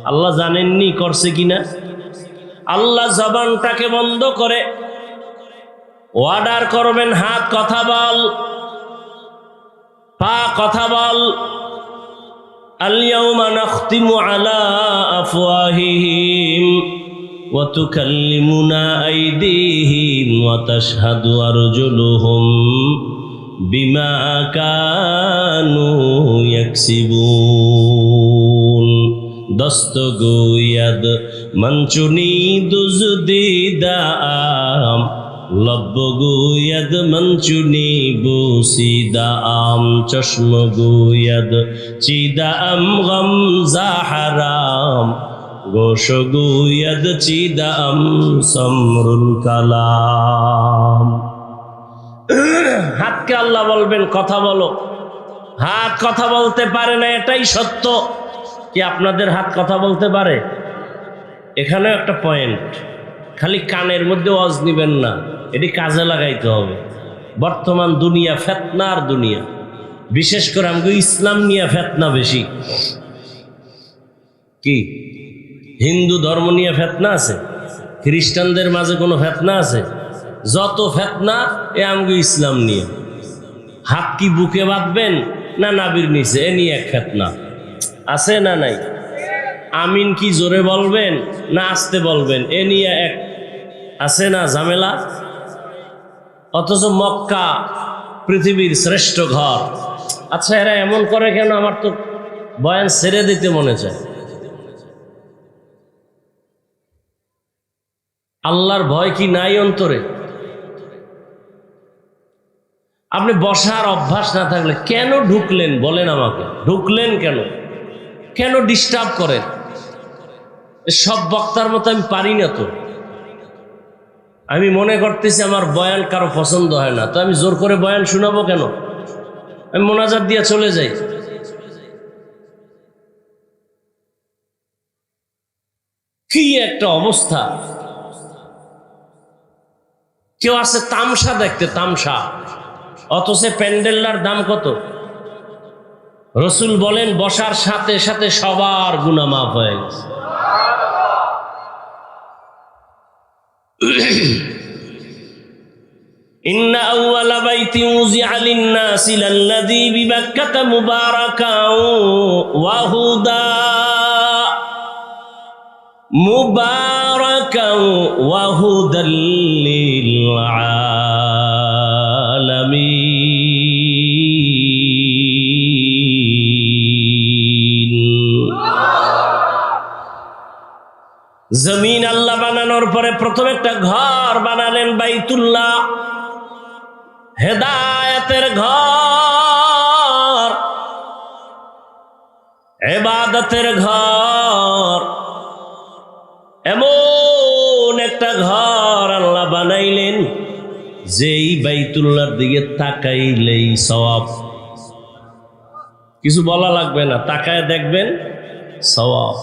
আল্লাহ জানেননি করছে কিনা। আল্লাহ জবানটাকে বন্ধ করে অর্ডার করবেন, হাত কথা বল, পা কথা বল। আল-ইয়াওমা নাখতিমু আলা আফওয়াহিহিম ওয়া তুকাল্লিমুনা আইদিহিম ওয়া তাশহাদু আরজুলুহুম বিমা কানু ইয়াকসিবুন। দস্তগোয়াদ মঞ্চুনি দুজদিদাম, লব্বগোয়াদ মঞ্চুনি বুসিদাম, চশমগোয়াদ চিদাম গমজা হারাম, গোশগোয়াদ চিদাম সমরুল কালাম। হাতকে আল্লাহ বলবেন কথা বলো। হাত কথা বলতে পারে না, এটাই সত্য। কি আপনাদের হাত কথা বলতে পারে? এখানে একটা পয়েন্ট, খালি কানের মধ্যে ওয়াজ নিবেন না, এটি কাজে লাগাইতে হবে। বর্তমান দুনিয়া ফেতনার দুনিয়া, বিশেষ করে আমাকে ইসলাম নিয়ে ফেতনা বেশি। কি হিন্দু ধর্ম নিয়ে ফেতনা আছে? খ্রিস্টানদের মাঝে কোনো ফেতনা আছে? যত ফেতনা এ আমাকে ইসলাম নিয়ে। হাত কি বুকে বাঁধবেন না নাবির নিচে, এ নিয়ে এক খেত না। আছে না নাই? আমিন কি জোরে বলবেন না আস্তে বলবেন, এ নিয়ে এক আছে না ঝামেলা? অথচ মক্কা পৃথিবীর শ্রেষ্ঠ ঘর। আচ্ছা এরা এমন করে কেন? আমার তো বয়ান ছেড়ে দিতে মনে চায়। আল্লাহর ভয় কি নাই অন্তরে? আপনি বসার অভ্যাস না থাকলে কেন ঢুকলেন বলেন আমাকে? ঢুকলেন কেন? কেন ডিস্টার্ব করেন? সব বক্তার মতো আমি পারি না তো। আমি মনে করতেছি আমার বয়ান কারো পছন্দ হয় না, তো আমি জোর করে বয়ান শোনাবো কেন? আমি মোনাজাত দিয়ে চলে যাই। কি একটা অবস্থা! কেউ আছে তামসা দেখতে, তামসা, অথচ প্যান্ডেলটার দাম কত? রসুল বলেন বসার সাথে সাথে সবার গুনাহ মাফ হয়ে গেছে। ইন্না আউওয়ালা বাইতিন উযিআ লিন-নাসি লাল্লাযী বিবাক্কাতা মুবারাকান ওয়া হুদা মুবারাকান ওয়া হুদাল লিল আলামিন। জমিন আল্লাহ বানানোর পরে প্রথম একটা ঘর বানালেন বাইতুল্লাহ, হেদায়েতের ঘর, ইবাদতের ঘর। এমন একটা ঘর আল্লাহ বানাইলেন যেই বাইতুল্লাহর দিকে তাকাইলেই সওয়াব। কিছু বলা লাগবে না, তাকায় দেখবেন সওয়াব।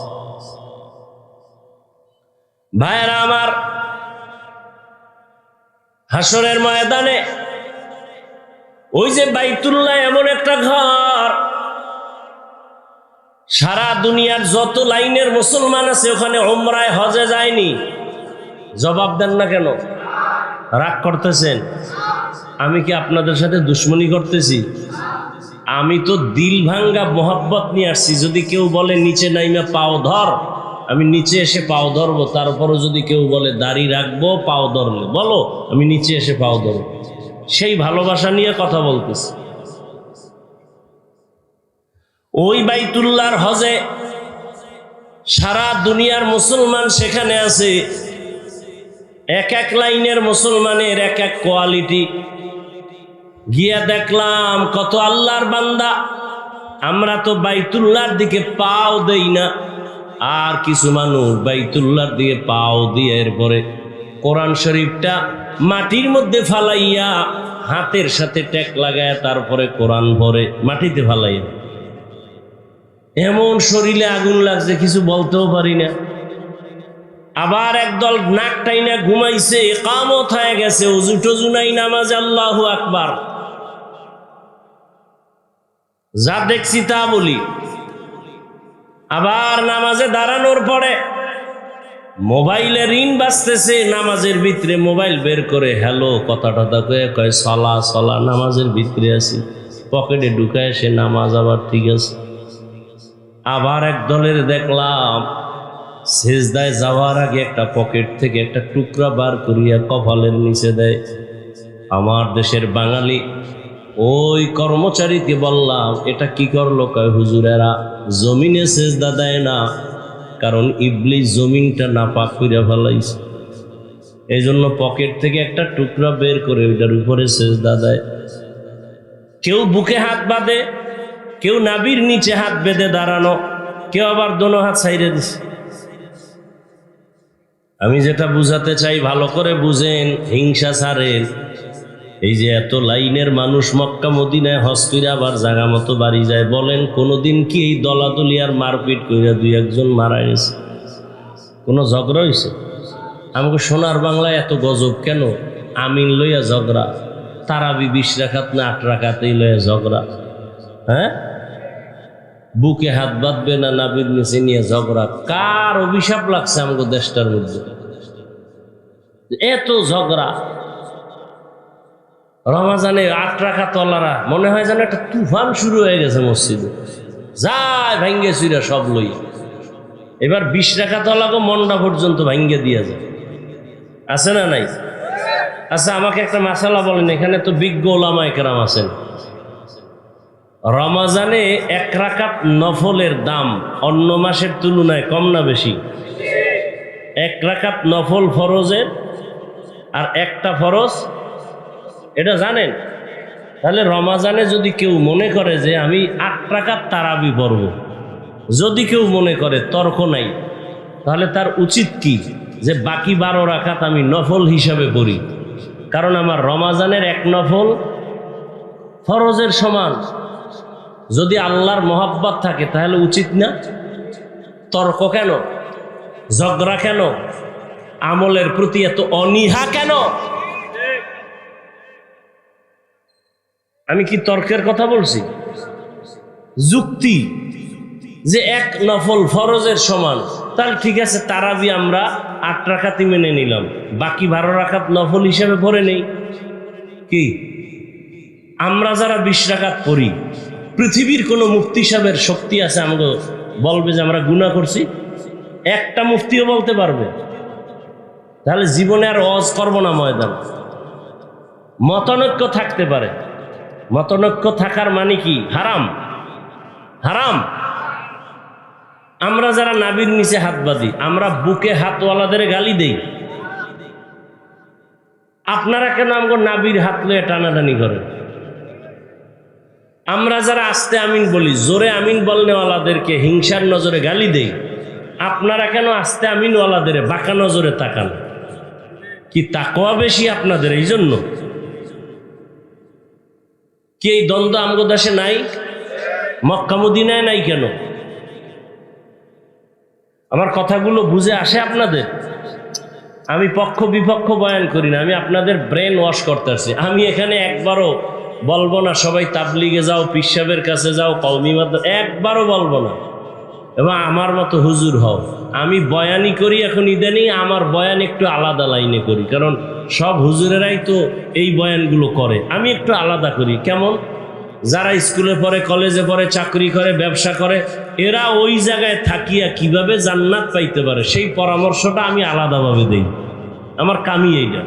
ভাইরা আমার, হাসরের ময়দানে ওই যে বাইতুল্লাহ এমন একটা ঘর, সারা দুনিয়ার যত লাইনের মুসলমান আছে ওখানে উমরায় হজে যায়নি। জবাব দেন না কেন? রাগ করতেছেন? আমি কি আপনাদের সাথে দুশ্মনী করতেছি? আমি তো দিল ভাঙ্গা মোহাব্বত নিয়ে আসছি। যদি কেউ বলে নিচে নাইমা পাও ধর, আমি নিচে এসে পাও ধরবো। তারপরও যদি কেউ বলে দাড়ি রাখবো পাও ধরলে বলো, আমি নিচে এসে পাও ধরবো। সেই ভালোবাসা নিয়ে কথা বলতেছি। ওই বাইতুল্লাহর হজে সারা দুনিয়ার মুসলমান সেখানে আছে। এক এক লাইনের মুসলমানের এক এক কোয়ালিটি। গিয়া দেখলাম কত আল্লাহর বান্দা, আমরা তো বাইতুল্লাহর দিকে পাও দেই না, আর কিছু মানুষ বাইতুল্লাহর দিকে পাও দিয়ে এরপরে কোরআন শরীফটা মাটির মধ্যে ফালাইয়া হাতের সাথে টেক লাগায় তারপরে কোরআন ভরে মাটিতে ফালাইয়া। এমন শরীরে আগুন লাগছে কিছু বলতেও পারি না। আবার একদল নাক টাইনা ঘুমাইছে, ইকামত হয়ে গেছে, ওযু টযু নাই, নামাজ আল্লাহু আকবার। যা দেখছি তা বলি। আবার নামাজে দাঁড়ানোর পরে মোবাইলে রিং বাজতেছে, নামাজের ভিতরে মোবাইল বের করে হ্যালো কথা টথা কয়ে সলা সলা, নামাজের ভিতরে আছি, পকেটে ঢুকায় সে নামাজ আবার ঠিক আছে। আবার এক দলের দেখলাম সেজদায় যাওয়ার আগে একটা পকেট থেকে একটা টুকরা বার করিয়া কপালের নিচে দেয়। আমার দেশের বাঙালি ওই কর্মচারীকে বললাম এটা কি করলো? কয় হুজুরেরা জমিনে সেজদা দেয় না, কারণ ইবলিস জমিনটা নাপাক কইরা ফেলাইছে, এই জন্য পকেট থেকে একটা টুকরা বের করে ওইটার উপরে সেজদা দেয়। কেউ বুকে হাত বাঁধে, কেউ নাভির নিচে হাত বেঁধে দাঁড়ানো, কেউ আবার দোনো হাত ছাইড়ে দিছে। আমি যেটা বুঝাতে চাই ভালো করে বুঝেন, হিংসা ছাড়েন। এই যে এত লাইনের মানুষ মক্কা মদিনায় হজ করে আবার জায়গা মতো বাড়ি যায়, বলেন কোনোদিন কি এই দলাদলি আর মারপিট কইরা দুই একজন মারা গেছে? কোনো ঝগড়া হয়েছে? আমাকে সোনার বাংলায় এত গজব কেন? আমিন লইয়া ঝগড়া, তারাবি 20 রাকাত না 8 রাকাতেই লইয়া ঝগড়া। হ্যাঁ, বুকে হাত বাঁধবে না নাবির নিচে নিয়ে ঝগড়া। কার অভিশাপ লাগছে আমাকে দেশটার মধ্যে এত ঝগড়া? রমাজানে 8 রাকাত ওয়ালারা মনে হয় যেন একটা তুফান শুরু হয়ে গেছে মসজিদে, যায় ভাঙ্গে চুরা সব লই। এবার 20 রাকাত ওয়ালাকে মন্ডা পর্যন্ত ভাঙ্গে দিয়ে যায়, আছে না নাই? আচ্ছা আমাকে একটা মাসালা বলেন, এখানে তো বিজ্ঞ ওলামায়ে কেরাম আছেন, রমাজানে 1 রাকাত নফলের দাম অন্য মাসের তুলনায় কম না বেশি? 1 রাকাত নফল ফরজের আর একটা ফরজ, এটা জানেন? তাহলে রমাজানে যদি কেউ মনে করে যে আমি 8 রাকাত তারাবি পড়ব, যদি কেউ মনে করে, তর্ক নাই, তাহলে তার উচিত কি যে বাকি 12 রাকাত আমি নফল হিসাবে পড়ি, কারণ আমার রমাজানের 1 নফল ফরজের সমান। যদি আল্লাহর মহব্বত থাকে তাহলে উচিত না? তর্ক কেন, ঝগড়া কেন, আমলের প্রতি এত অনীহা কেন? আমি কি তর্কের কথা বলছি? যুক্তি যে 1 নফল ফরজের সমান, তাহলে ঠিক আছে তারাবি আমরা 8 রাকাতই মেনে নিলাম, বাকি 12 রাকাত নফল হিসেবে পড়ে নেই। কি আমরা যারা 20 রাকাত পড়ি, পৃথিবীর কোনো মুফতি সাহেবের শক্তি আছে আমাকে বলবে যে আমরা গুনাহ করছি? একটা মুফতিও বলতে পারবে? তাহলে জীবনে আর ওয়াজ করব না ময়দান। মতনৈক্য থাকতে পারে, মতনৈক্য থাকার মানে কি? হারাম, হারাম। আমরা যারা নাবির নিচে হাত বাঁধি, আমরা বুকে হাতওয়ালাদের গালি দেই, আপনারা কেন আমাকে নাবির হাত লয়ে টানাটানি করেন? আমরা যারা আস্তে আমিন বলি, জোরে আমিন বলনেওয়ালাদেরকে হিংসার নজরে গালি দেই, আপনারা কেন আস্তে আমিনওয়ালাদের বাঁকা নজরে তাকান? কি তাকওয়া বেশি আপনাদের এই জন্য? কি এই দ্বন্দ্ব আমগো দেশে নাই? মক্কা মদিনায় নাই কেন? আমার কথাগুলো বুঝে আসে আপনাদের? আমি পক্ষ বিপক্ষ বয়ান করি না, আমি আপনাদের ব্রেন ওয়াশ করতে আসছি। আমি এখানে একবারও বলবো না সবাই তাবলিগে যাও, পীর সাহেবের কাছে যাও, কওমি মাদ্রাসা, একবারও বলবো না। এবং আমার মতো হুজুর হও। আমি বয়ানই করি এখন ইদানিং, আমার বয়ান একটু আলাদা লাইনে করি, কারণ সব হুজুরেরাই তো এই বয়ানগুলো করে, আমি একটু আলাদা করি। কেমন? যারা স্কুলে পড়ে, কলেজে পড়ে, চাকরি করে, ব্যবসা করে, এরা ওই জায়গায় থাকিয়া কিভাবে জান্নাত পাইতে পারে সেই পরামর্শটা আমি আলাদাভাবে দেই। আমার কামই এইটা।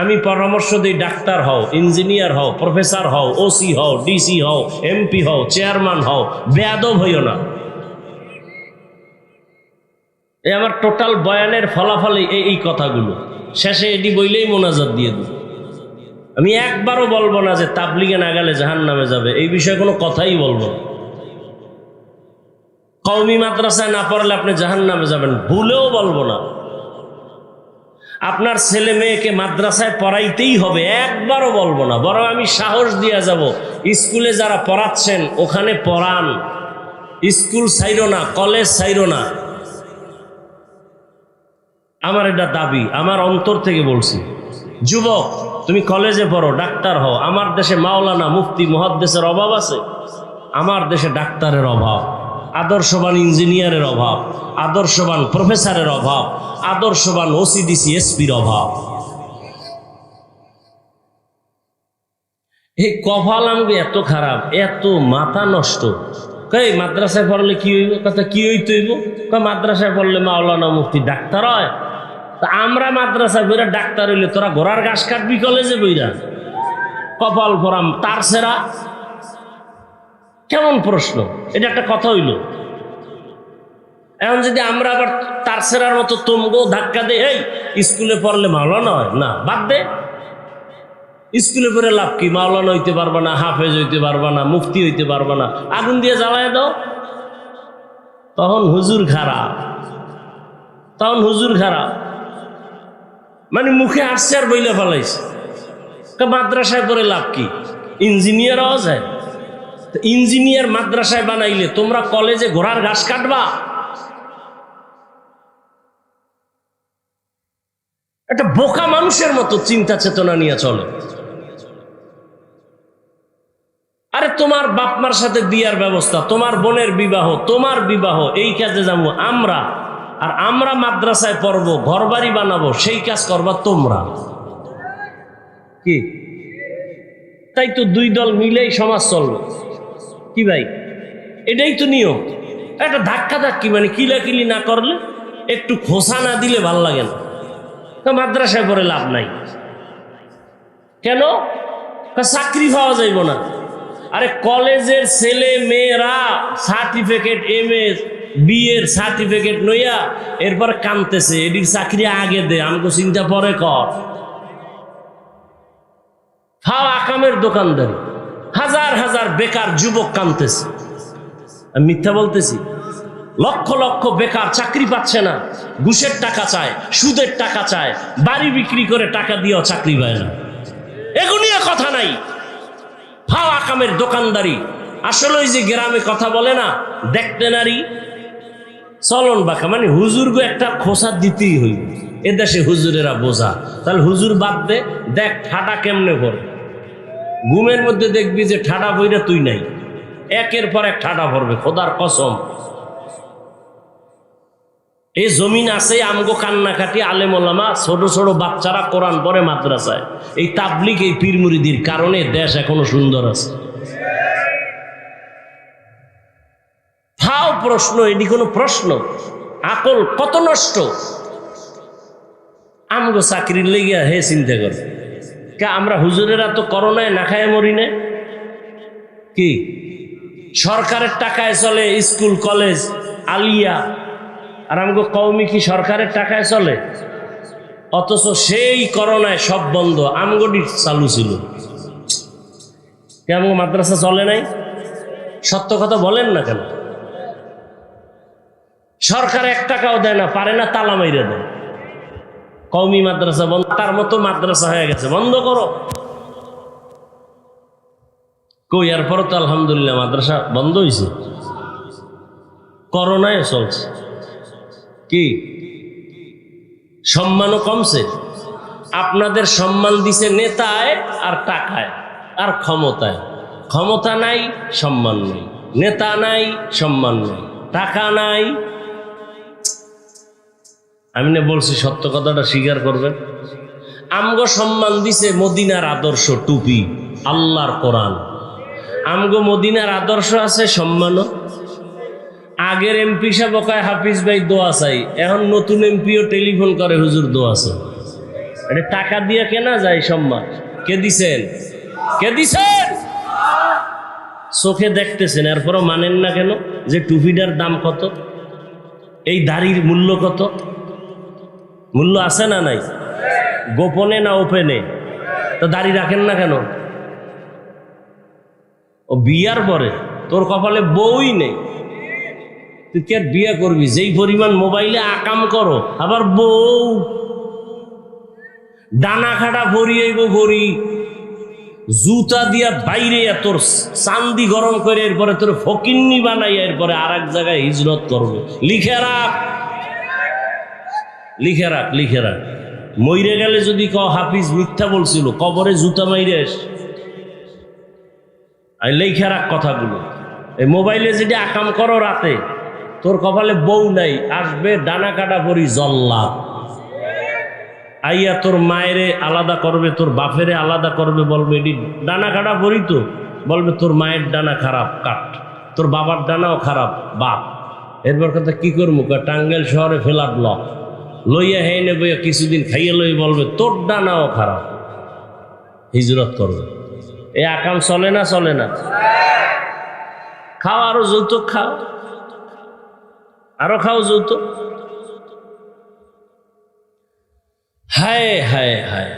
আমি পরামর্শ দিই, ডাক্তার হও, ইঞ্জিনিয়ার হও, প্রফেসর হও, ওসি হও, ডিসি হও, এমপি হও, চেয়ারম্যান হও, বেয়াদব হইও না। এই আমার টোটাল বয়ানের ফলাফলে এই কথাগুলো। শেষে এটি বইলেই মোনাজাত দিয়ে দিই। আমি একবারও বলবো না যে তাবলিগে না গেলে জাহান্নামে যাবে, এই বিষয়ে কোনো কথাই বলবো না। কওমি মাদ্রাসায় না পড়লে আপনি জাহান্নামে যাবেন, ভুলেও বলবো না। আপনার ছেলে মেয়েকে মাদ্রাসায় পড়াইতেই হবে, একবারও বলবো না। বরং আমি সাহস দিয়ে যাব, স্কুলে যারা পড়াচ্ছেন ওখানে পড়ান, স্কুল ছাইরো না, কলেজ ছাইরো না। আমার এটা দাবি, আমার অন্তর থেকে বলছি। যুবক, তুমি কলেজে পড়ো, ডাক্তার হও। আমার দেশে মাওলানা, মুফতি, মুহাদ্দিসের অভাব আছে? আমার দেশে ডাক্তারের অভাব, আদর্শবান ইঞ্জিনিয়ারের অভাব, আদর্শবান প্রফেসরের অভাব, আদর্শবান ওসিডিসি এসপির অভাব। এই কপাল আমাকে এত খারাপ, এত মাথা নষ্ট। কই মাদ্রাসায় পড়লে কি হইব? কথা কি হইতে হইব? মাদ্রাসায় পড়লে মাওলানা, মুফতি, ডাক্তার হয়। তা আমরা মাদ্রাসায় বইরা ডাক্তার হইলে তোরা ঘোড়ার ঘাস কাটবি কলেজে বইরা? কপাল পরাম তার সেরা। কেমন প্রশ্ন এটা? একটা কথা হইল। এখন যদি আমরা আবার তার সেরার মতো তোমগো ধাক্কা দে, এই স্কুলে পড়লে মাওলানা হয় না, বাদ দে। স্কুলে পড়ে লাভ কি? মাওলানা হইতে পারবা না, হাফেজ হইতে পারবা না, মুফতি হইতে পারবা না, আগুন দিয়ে জ্বালায় দাও। তখন হুজুর খারাপ, তখন হুজুর খারাপ। মানে মুখে আসছে আর বইলে ফেলাইছে। মাদ্রাসায় পড়ে লাভ কি? ইঞ্জিনিয়ার হওয়া যায়? ইঞ্জিনিয়ার মাদ্রাসায় বানাইলে তোমরা কলেজে ঘোড়ার ঘাস কাটবা? একটা বোকা মানুষের মতো চিন্তা চেতনা নিয়ে চলে। আরে তোমার বাপমার সাথে বিয়ার ব্যবস্থা, তোমার বোনের বিবাহ, তোমার বিবাহ, এই কাজে যাবো আমরা। আর আমরা মাদ্রাসায় পড়বো, ঘর বাড়ি বানাবো, সেই কাজ করবা তোমরা। কি তাই তো দুই দল মিলেই সমাজ চলবে। কি ভাই, এটাই তো নিয়ম। একটা ধাক্কা ধাক্কি মানে কিলাকিলি না করলে, একটু খোসা না দিলে ভাল লাগে না। তো মাদ্রাসায় পড়ে লাভ নাই। কেন? চাকরি পাওয়া যাইব না। আরে কলেজের ছেলে মেয়েরা সার্টিফিকেট, এমএস বিএর সার্টিফিকেট নইয়া এরপর কামতেছে, এটির চাকরি আগে দে, আমাকে চিন্তা পরে কর। ফাও আকামের দোকানদারি, হাজার হাজার বেকার যুবক কামতেছে। আমি মিথ্যা বলতেছি? লক্ষ লক্ষ বেকার চাকরি পাচ্ছে না, ঘুষের টাকা চায়, সুদের টাকা চায়, বাড়ি বিক্রি করে টাকা দিয়েও চাকরি পায় না। এগুলিও কথা নাই, ফাও আকামের দোকানদারি। আসলে ওই যে গ্রামে কথা বলে না, দেখতে নারী চলন বাঁকা, মানে হুজুরগো একটা খোসা দিতেই হইব। এদেশে হুজুরেরা বোঝা, তাহলে হুজুর বাদ দে, দেখ ঠাডা কেমনে পড়ে। ঘুমের মধ্যে দেখবি যে ঠাডা বইরা তুই নাই, একের পর এক ঠাডা পড়বে, খোদার কসম। এই জমিন আছে আমগো কান্নাকাটি আলেম ওলামা, ছোট ছোট বাচ্চারা কোরআন পড়ে মাদ্রাসায়। এই তাবলিগ, এই পীর মুরিদির কারণে দেশ এখনো সুন্দর আছে। ফাও প্রশ্ন, এটি কোনো প্রশ্ন? আকল কত নষ্ট। আমগো চাকরির লেগে হে চিন্তা কর, আমরা হুজুরেরা তো করোনায় না খায় মরি না। কি সরকারের টাকায় চলে স্কুল কলেজ আলিয়া, আর আমগো কওমি কি সরকারের টাকায় চলে? অথচ সেই করোনায় সব বন্ধ, আমগোটি চালু ছিল। কেমন মাদ্রাসা চলে নাই? সত্য কথা বলেন না কেন? সরকার 1 টাকাও দেয় না, পারে না, তালা মাইরা দেয়। কওমি মাদ্রাসা বন্ধ, তার মতো মাদ্রাসা হয়ে গেছে, বন্ধ করো। কই আর পরে তো আলহামদুলিল্লাহ মাদ্রাসা বন্ধ হয়েছে, করোনায় চলছে। কি সম্মানও কমছে? আপনাদের সম্মান দিছে নেতায় আর টাকায় আর ক্ষমতায়। ক্ষমতা নাই, সম্মান নাই, নেতা নাই, সম্মান নাই, টাকা নাই। আমি না বলছি, সত্য কথাটা স্বীকার করবেন। আমগো সম্মান দিছে মদিনার আদর্শ, টুপি, আল্লাহর কোরআন। আমগো মদিনার আদর্শ আছে, সম্মানও। আগের এমপি সাহেব কয় হাফিজ ভাই দোয়া চাই, এখন নতুন এমপিও টেলিফোন করে হুজুর দোয়া চাই। এটা টাকা দিয়ে কেনা যায় সম্মান? কে দিছেন? কে দিছেন? চোখে দেখতেছেন, এরপরও মানেন না কেন? যে টুপিটার দাম কত, এই দাড়ির মূল্য কত? মূল্য আছে না নাই? গোপনে না ওপেনে? তো দাড়ি রাখেন না কেন? ও বিয়ার পরে তোর কপালে বউই নেই, তুই কে বিয়ে করবি? যেই পরিমাণ মোবাইলে আকাম করো, আবার বউ ডানা খাটা ভরিয়েইব, ভরি জুতা দিয়া বাইরে তোর চান্দি গরম করে এরপরে তোর ফকিন্নি বানাই, এরপরে আর এক জায়গায় হিজরত করবে। লিখে রাখ, লিখে রাখ, লিখে রাখ। মইরে গেলে যদি ক হাফিজ মিথ্যা বলছিল, কবরে জুতা মাইরে আর লিখে রাখ কথাগুলো। এই মোবাইলে যদি আকাম করো রাতে, তোর কপালে বউ নাই, আসবে ডানা কাটা পরি জল্লা, আইয়া তোর মায়েরে আলাদা করবে, তোর বাপেরে আলাদা করবে, বলবে এটি ডানা কাটা পরি, তো বলবে তোর মায়ের ডানা খারাপ, কাট, তোর বাবার ডানাও খারাপ, বাপ। এরপর কথা কি করবো? টাঙ্গাইল শহরে ফেলার ব্লক লইয়া হে নেব, কিছুদিন খাইয়ে লই, বলবে তোর ডানাও খারাপ, হিজরত করবে। এই আকাম চলে না? চলে না? খাও, আরো যৌতুক খাও, আরো খাও যৌতুক। হায় হায় হায়,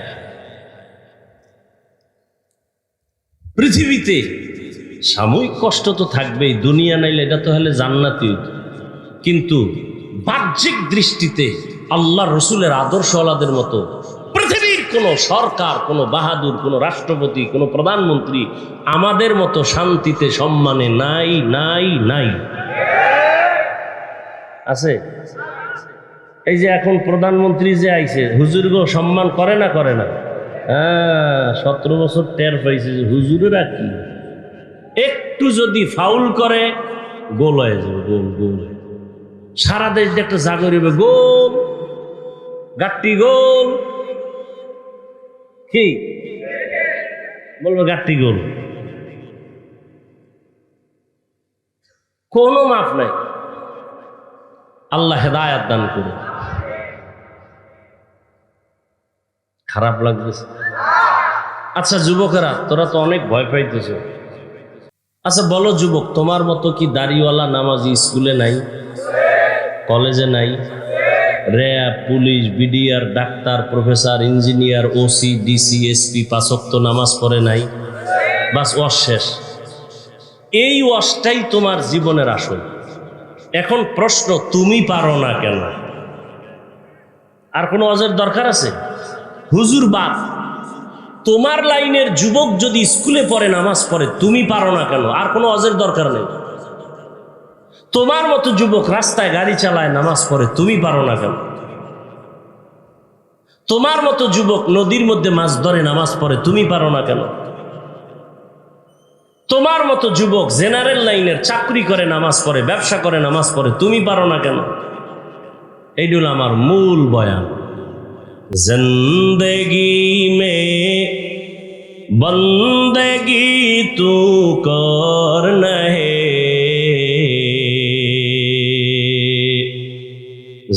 পৃথিবীতে সাময়িক কষ্ট তো থাকবেই, দুনিয়া নাইলে এটা তো হলে জান্নাতি। কিন্তু বাহ্যিক দৃষ্টিতে আল্লাহ রসুলের আদর্শওয়ালাদের মতো পৃথিবীর কোনো সরকার, কোনো বাহাদুর, কোনো রাষ্ট্রপতি, কোনো প্রধানমন্ত্রী আমাদের মতো শান্তিতে সম্মানে নাই, নাই, নাই। আছে? এই যে এখন প্রধানমন্ত্রী যে আইছে, হুজুরগো সম্মান করে না? করে না? হ্যাঁ, 17 বছর টের পাইছে যে হুজুরেরা কি, একটু যদি ফাউল করে গোল হয়ে যাবে, গোল গোল। সারা দেশ একটা জাগরিবে, গোল গাট্টি গোল। কি বলবে গাট্টি গোল, কোনো মাফ নাই। আল্লাহ হেদায়াত দান করে। খারাপ লাগতেছে? আচ্ছা যুবকেরা, তোরা তো অনেক ভয় পাইতেছ। আচ্ছা বলো যুবক, তোমার মতো কি দাড়িওয়ালা নামাজি স্কুলে নাই, কলেজে নাই? RAB, police, BDR, doctor, professor, engineer, OC, DC, SP 5 ওয়াক্ত নামাজ পড়ে নাই? বাস ওয়াজ শেষ। এই ওয়াজটাই তোমার জীবনের আসল। এখন প্রশ্ন, তুমি পারো না কেন? আর কোনো ওয়াজের দরকার আছে? হুজুর বাপ, তোমার লাইনের যুবক যদি স্কুলে পড়ে, নামাজ পড়ে, তুমি পারো না কেন? আর কোনো ওয়াজের দরকার নেই। তোমার মতো যুবক রাস্তায় গাড়ি চালায়, নামাজ পড়ে, তুমি পারো না কেন? তোমার মতো যুবক নদীর মধ্যে মাছ ধরে, নামাজ পড়ে, তুমি পারো না কেন? তোমার মতো যুবক জেনারেল লাইনের চাকরি করে, নামাজ পড়ে, ব্যবসা করে, নামাজ পড়ে, তুমি পারো না কেন? এইটা হলো আমার মূল বয়ান। জিন্দেগি মে বন্দেগি তু কর নহে,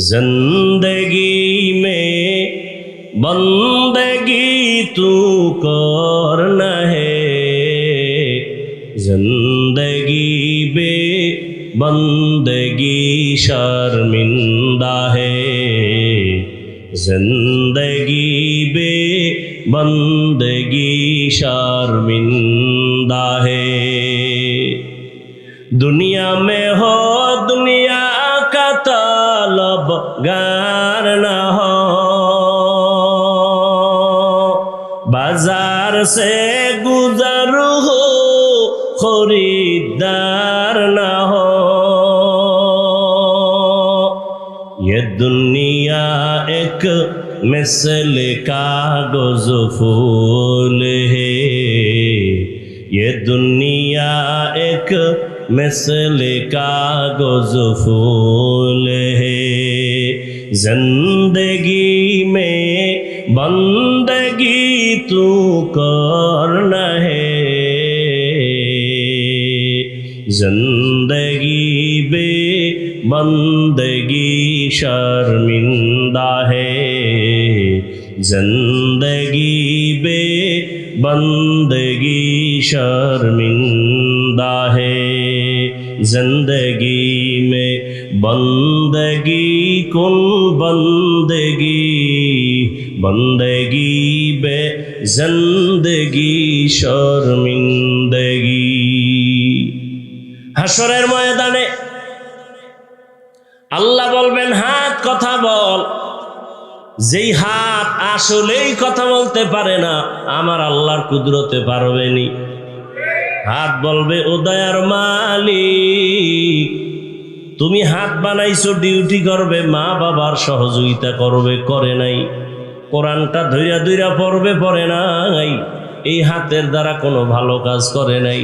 जिंदगी में बंदगी तू कर न है, जिंदगी बे बंदगी शर्मिंदा है, जिंदगी बे बंदगी शर्मिंदा है। दुनिया में हो दुनिया का तलब गार न हो, बाजार से गुजर हो खरीदार न हो, ये दुनिया एक मिसल कागज फूल है, ये दुनिया एक मिसल कागज फूल है, जिंदगी में बंदगी तू कर न है, जिंदगी बे बंदगी शर्मिंदा है, जिंदगी बे बंदगी शर्मिंदा है, जिंदगी में बंदगी कुन बंदगी, बंदगी बे जिंदगी शर्मिंदगी। হাশরের ময়দানে আল্লাহ বলবেন, হাত কথা বল। যেই হাত আসলেই কথা বলতে পারে না, আমার আল্লাহর কুদরতে পারবেনি। হাত বলবে, ও দয়ার মালিক, তুমি হাত বানাইছো ডিউটি করবে, মা বাবার সহযোগিতা করবে, করে নাই। কোরআনটা ধৈরা ধৈরা পড়বে, পড়ে নাই। এই হাতের দ্বারা কোনো ভালো কাজ করে নাই,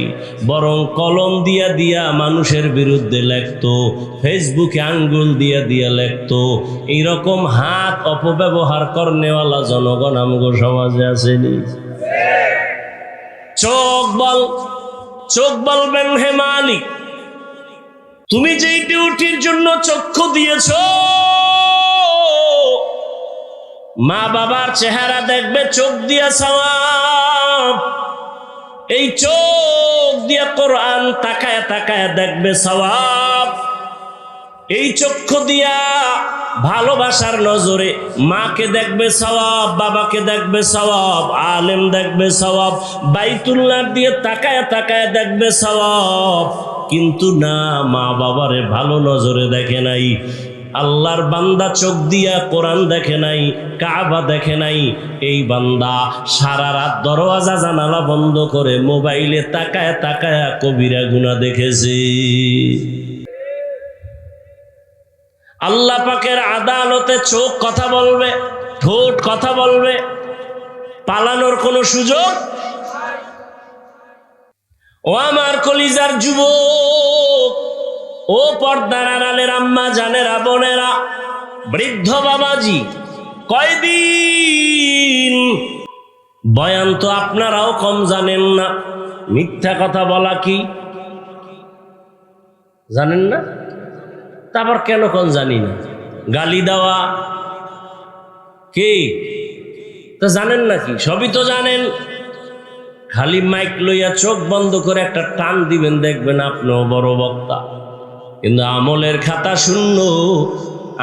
বরং কলম দিয়া দিয়া মানুষের বিরুদ্ধে লেখতো, ফেসবুকে আঙ্গুল দিয়া দিয়া লেখতো। এইরকম হাত অপব্যবহার করনেওয়ালা জনগণ আমগো সমাজে আসেনি। চোখ বল, চোখ বলবেন, হে মালিক, তুমি যেই ডিউটির জন্য চক্ষু দিয়েছ, মা বাবার চেহারা দেখবে চোখ দিয়া সওয়াব, এই চোখ দিয়া কোরআন তাকায় তাকায় দেখবে সওয়াব, এই চক্ষু দিয়া ভালোবাসার নজরে মাকে দেখবে সওয়াব, বাবাকে দেখবে সওয়াব, আলেম দেখবে সওয়াব, বাইতুল্লাহ দিয়ে তাকায় তাকায় দেখবে সওয়াব। কিন্তু না, মা বাবারে ভালো নজরে দেখে নাই। আল্লাহর বান্দা চোখ দিয়া কোরআন দেখে নাই, কাবা দেখে নাই। এই বান্দা সারা রাত দরওয়াজা জানালা বন্ধ করে মোবাইলে তাকায় তাকায় কবিরা গুনাহ দেখেছে। আল্লাহ পাকের আদালতে চোখ কথা বলবে, ঠোঁট কথা বলবে, পালানোর কোনো সুযোগ। ও আমার কলিজার যুবক, ও পর্দার আড়ালের আম্মা জানেরা, বোনেরা, বৃদ্ধ বাবাজি, কয়দিন বয়ান তো আপনারাও কম জানেন না। মিথ্যা কথা বলা কি জানেন না? তারপর কেন কোন জানি না? গালি দেওয়া কি তা জানেন নাকি? সবই তো জানেন। খালি মাইক লইয়া চোখ বন্ধ করে একটা টান দিবেন, দেখবেন আপনিও বড় বক্তা, কিন্তু আমলের খাতা শূন্য।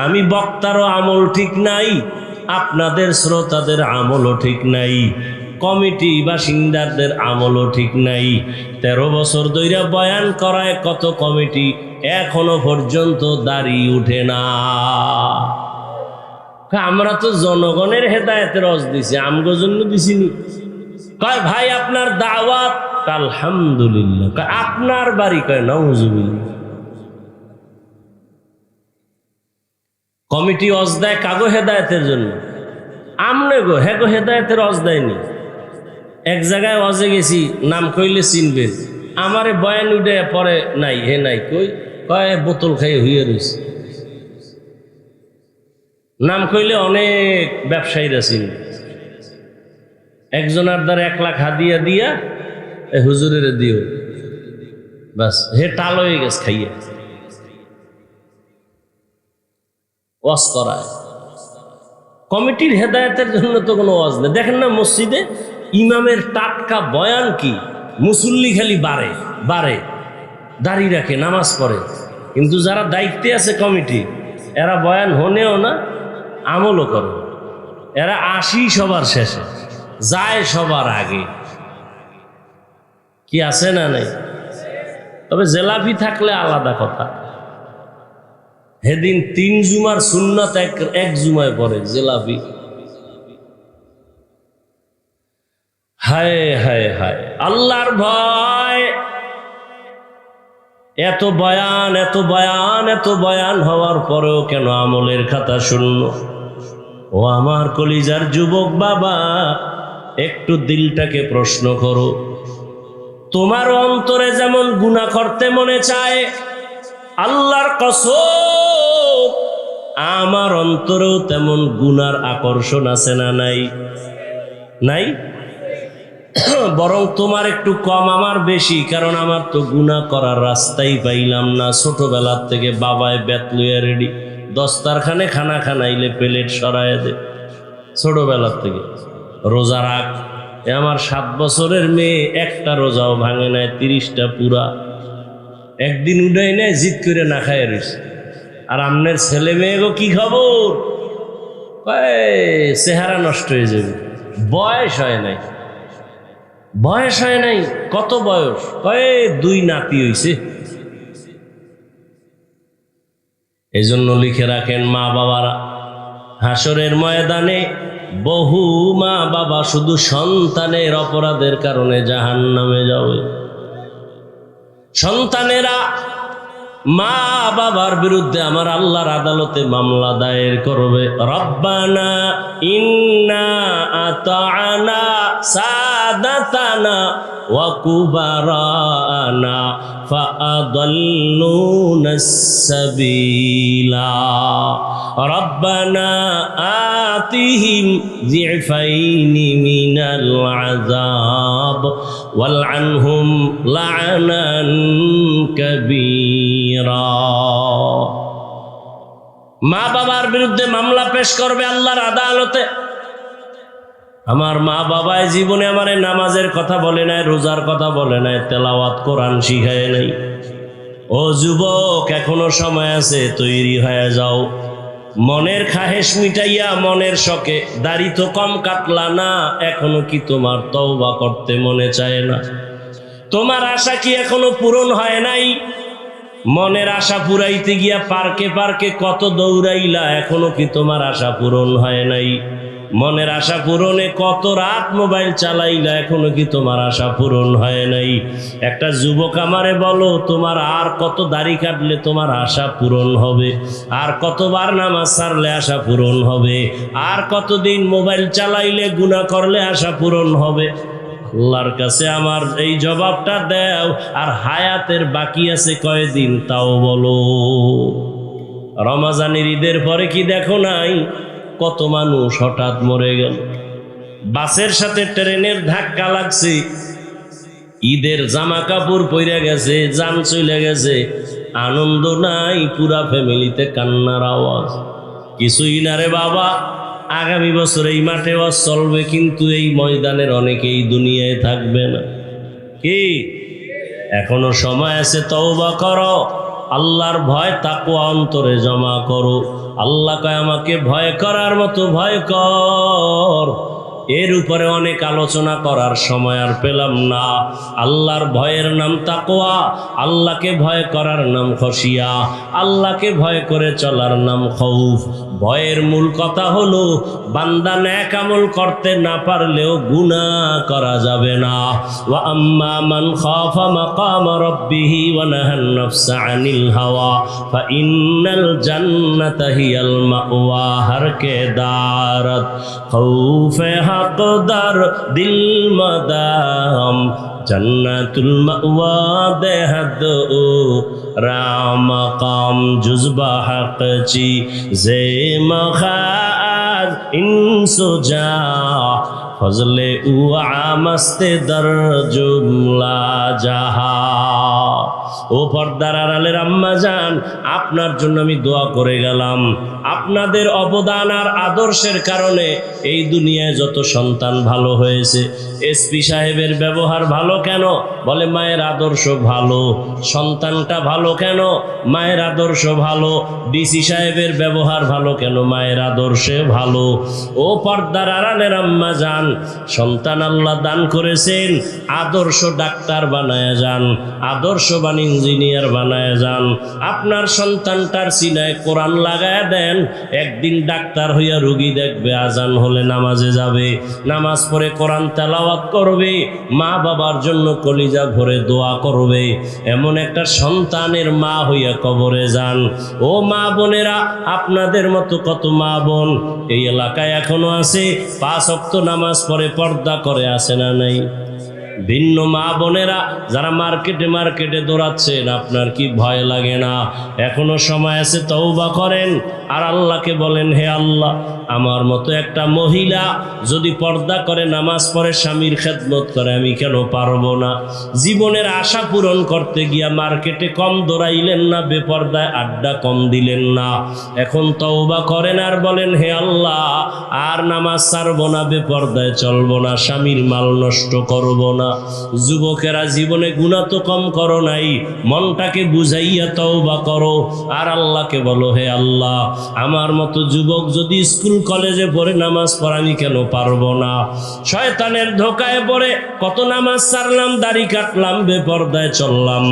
আমি বক্তারও আমল ঠিক নাই, আপনাদের শ্রোতাদের আমলও ঠিক নাই, কমিটি বাসিন্দাদের আমলও ঠিক নাই। 13 বছর ধরে বয়ান করায় কত কমিটি, এখনো পর্যন্ত দাড়ি উঠে না। আমরা তো জনগণের হেদায়েতের রস দিছি, আমগো জন্য দিছিনি। কয় ভাই আপনার দাওয়াত, আলহামদুলিল্লাহ। কয় আপনার বাড়ি, কয় নাউজুবিল্লাহ। কমিটি অজ দেয় কাগো হেদায়েতের জন্য, আমনে গো হেগো হেদায়েতের অজ দেয়নি। এক জায়গায় অজে গেছি, নাম কইলে চিনবেন, আমারে বয়ান উঠে পরে নাই, হে নাই কই, কয় বোতল খাইয়ে হইয়া রয়েছে। নাম কইলে অনেক ব্যবসায়ীরা চিনবে। একজনের দ্বারা 1 লাখ হাদিয়া দিয়া হুজুরের দিও, বাস হে টাল হয়ে গেছে খাইয়া। ওয়াজ করায় কমিটির হেদায়েতের জন্য তো কোনো ওয়াজ নেই। দেখেন না মসজিদে ইমামের টাটকা বয়ান কি, মুসল্লি খালি বারে দাড়ি রাখে, নামাজ পড়ে, কিন্তু যারা দায়িত্বে আছে কমিটি, এরা বয়ান হনেও না, আমলও করে। এরা আসি সবার শেষে, যায় সবার আগে। কি আছে না নাই? তবে জেলাপি থাকলে আলাদা কথা। সেদিন 3 জুমার সুন্নাত এক জুমায় পড়ে জেলাপি। হায় হায় হায়, আল্লাহর ভয়। এত বয়ান এত বয়ান এত বয়ান হওয়ার পরেও কেন আমলের খাতা শূন্য? ও আমার কলিজার যুবক বাবা, একটু দিলটাকে প্রশ্ন করো। তোমার অন্তরে যেমন গুনাহ করতে মনে চায়, আল্লাহর কসম আমার অন্তরেও তেমন গুনার আকর্ষণ আছে না নাই? নাই? বরং তোমার একটু কম, আমার বেশি, কারণ আমার তো গুনাহ করার রাস্তাই পাইলাম না। ছোটবেলার থেকে বাবায় বেত লইয়া রেডি, দস্তারখানে খানা খানাইলে প্লেট সরায় দে। ছোটবেলার থেকে রোজা রাখ। আমার 7 বছরের মেয়ে একটা রোজাও ভাঙে নাই, 30টা পুরা। একদিন উঠাই নেয়, জিদ করে না খায় রয়েছে। আর আমনের ছেলে মেয়েগো কি খবর? চেহারা নষ্ট হয়ে যাবে, বয়স হয় নাই, বয়স হয় নাই। কত বয়স? 2 নাতি হইছে। এই জন্য লিখে রাখেন মা বাবারা, হাসরের ময়দানে বহু মা বাবা শুধু সন্তানের অপরাধের কারণে জাহান্নামে যাবে। সন্তানেরা মা বাবার বিরুদ্ধে আমার আল্লাহর আদালতে মামলা দায়ের করবে। রব্বানা ইন্না আতা'না সাদাতানা ওয়া কুবারানা ফাআদাল্লুনাস সাবিলা রব্বানা আতিহিম যিফাইনি মিনাল আযাব ওয়ালআনহুম লা'নান কাবীরা। মা বাবার বিরুদ্ধে মামলা পেশ করবে আল্লাহর আদালতে। আমার মা বাবায় জীবনে আমারে নামাজের কথা বলে নাই, রোজার কথা বলে নাই, তেলাওয়াত কোরআন শিখায় নাই। ও যুবক, এখনো সময় আছে, তৈরি হয়ে যাও। মনের খাহেশ মিটাইয়া, মনের শখে দাড়ি তো কম কাটলা না, এখনো কি তোমার তওবা করতে মনে চায় না? তোমার আশা কি এখনো পূরণ হয় নাই? মনের আশা পুরাইতে গিয়া পার্কে পার্কে কত দৌড়াইলা, এখনো কি তোমার আশা পূরণ হয় নাই? মনের আশা পূরণে কত রাত মোবাইল চালাইলা, এখনো কি তোমার আশা পূরণ হয় নাই? একটা যুবক আমারে বলো, তোমার আর কত দাড়ি কাটলে তোমার আশা পূরণ হবে? আর কতবার নামাজ ছাড়লে আশা পূরণ হবে? আর কতদিন মোবাইল চালাইলে গুনাহ করলে আশা পূরণ হবে? আল্লাহর কাছে আমার এই জবাবটা দাও। আর হায়াতের বাকি আছে কয়দিন তাও বলো। রমজানের ঈদের পরে কি দেখো নাই কত মানুষ হঠাৎ মরে গেল? বাসের সাথে ট্রেনের ধাক্কা লাগছে, ঈদের জামা কাপড় পইরা গেছে, জান চলে গেছে, আনন্দ নাই, পুরা ফ্যামিলিতে কান্নার আওয়াজ। কিছুই না রে বাবা, আগামী বছর এই মাঠে ওয়াজ চলবে, কিন্তু এই ময়দানের অনেকেই দুনিয়ায় থাকবে না। কি এখনো সময় আছে, তওবা করো, আল্লাহর ভয় তাকওয়া অন্তরে জমা করো। আল্লাহ কয় আমাকে ভয় করার মতো ভয় কর। এর উপরে অনেক আলোচনা করার সময় আর পেলাম না। আল্লাহর ভয়ের নাম তাকওয়া, আল্লাহকে ভয় করার নাম খশিয়া, আল্লাহকে ভয় করে চলার নাম খৌফ। ভয়ের মূল কথা হলো বান্দা নেক আমল করতে না পারলেও গুনাহ করা যাবে না। ওয়া আম্মা মান খাফা মাকাম রাব্বিহি ওয়া নাহান নাফসা আনিল হাওয়া ফা ইন্নাল জান্নাতা হিয়াল মাওয়া। হর কে দারত খৌফে হকদার দিল মদাম জন্নাতুল মাওয়া দেহদ ও রাম কাম জুজবা হক চি জে মখাজ ইনসুজা ফজলে উ আমস্তে দর জুমলা জাহা। ও পর্দার আড়ালের আম্মা জান, আপনার জন্য আমি দোয়া করে গেলাম। আপনাদের অবদান আর আদর্শের কারণে এই দুনিয়ায় যত সন্তান ভালো হয়েছে। এসপি সাহেবের ব্যবহার ভালো কেন? বলে মায়ের আদর্শ ভালো। সন্তানটা ভালো কেন? মায়ের আদর্শ ভালো। ডিসি সাহেবের ব্যবহার ভালো কেন? মায়ের আদর্শে ভালো। ও পর্দার আড়ালের আম্মা জান, সন্তান আল্লাহ দান করেছেন, আদর্শ ডাক্তার বানায় যান, আদর্শবান ইঞ্জিনিয়ার বানায় যান। আপনার সন্তানটার সিনায় কোরআন লাগায় দেন, একদিন ডাক্তার হইয়া রুগী দেখবে, আজান হলে নামাজে যাবে, নামাজ পড়ে কোরআন তেলাওয়াত করবে, মা বাবার জন্য কলিজা ভরে দোয়া করবে। এমন একটা সন্তানের মা হইয়া কবরে যান। ও মা বোনেরা, আপনাদের মতো কত মা বোন এই এলাকায় এখনো আছে, 5 ওয়াক্ত নামাজ পড়ে পর্দা করে, আছে না নাই? ভিন্ন মা বোনেরা যারা মার্কেটে দৌড়াচ্ছেন, আপনার কি ভয় লাগে না? এখনো সময় আছে, তওবা করেন আর আল্লাহকে বলেন, হে আল্লাহ, আমার মতো একটা মহিলা যদি পর্দা করে, নামাজ পড়ে, স্বামীর খেদমত করে, আমি কেন পারবো না? জীবনের আশা পূরণ করতে গিয়া মার্কেটে কম দৌড়াইলেন না, বেপর্দায় আড্ডা কম দিলেন না। এখন তওবা করেন আর বলেন, হে আল্লাহ, আর নামাজ ছাড়বো না, বেপর্দায় চলবো না, স্বামীর মাল নষ্ট করবো না। যুবকেরা, জীবনে গুনাহ তো কম করো নাই, মনটাকে বুঝাইয়া তওবা করো আর আল্লাহকে বলো, হে আল্লাহ, আমার মতো যুবক যদি স্কুল কলেজে পড়ে নামাজ পড়া, আমি কেন পারবো না? শয়তানের ধোকায় পড়ে কত নামাজ ছাড়লাম, দাড়ি কাটলাম, বেপর্দায় চললাম।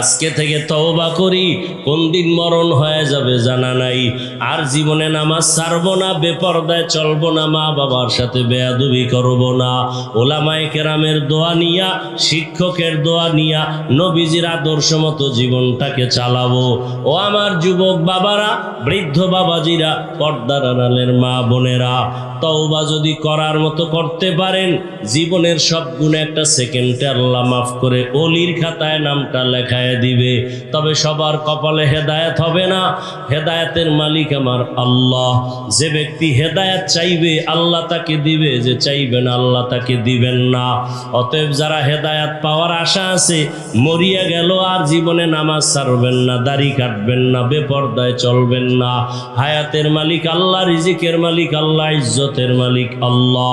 আজকে থেকে তওবা করি, কোন দিন মরণ হয়ে যাবে জানা নাই। আর জীবনে নামাজ ছাড়বো না, বেপর্দায় চলবো না, মা বাবার সাথে বেয়াদবি করবো না। ওলামায়ে কেরামের দোয়া নিয়া, শিক্ষকের দোয়া নিয়া, নবীজির আদর্শ মতো জীবনটাকে চালাবো। ও আমার যুবক বাবারা, বৃদ্ধ বাবাজিরা, পর্দার আড়ালের মা বোনেরা, তওবা যদি করার মতো করতে পারেন, জীবনের সব গুণে একটা সেকেন্ডে আল্লাহ মাফ করে ওলির খাতায় নামটা লেখায় দিবে। তবে সবার কপালে হেদায়েত হবে না। হেদায়েতের মালিক আমার আল্লাহ। যে ব্যক্তি হেদায়েত চাইবে, আল্লাহ তাকে দিবে, যে চাইবেন আল্লাহ তাকে দিবেন না। অতএব যারা হেদায়েত পাওয়ার আশা আছে, মরিয়া গেল আর জীবনে নামাজ ছাড়বেন না, দাড়ি কাটবেন না, বেপর্দায় চলবেন না। হায়াতের মালিক আল্লাহ, রিজিকের মালিক আল্লাহ, ইজ্জতের মালিক আল্লাহ।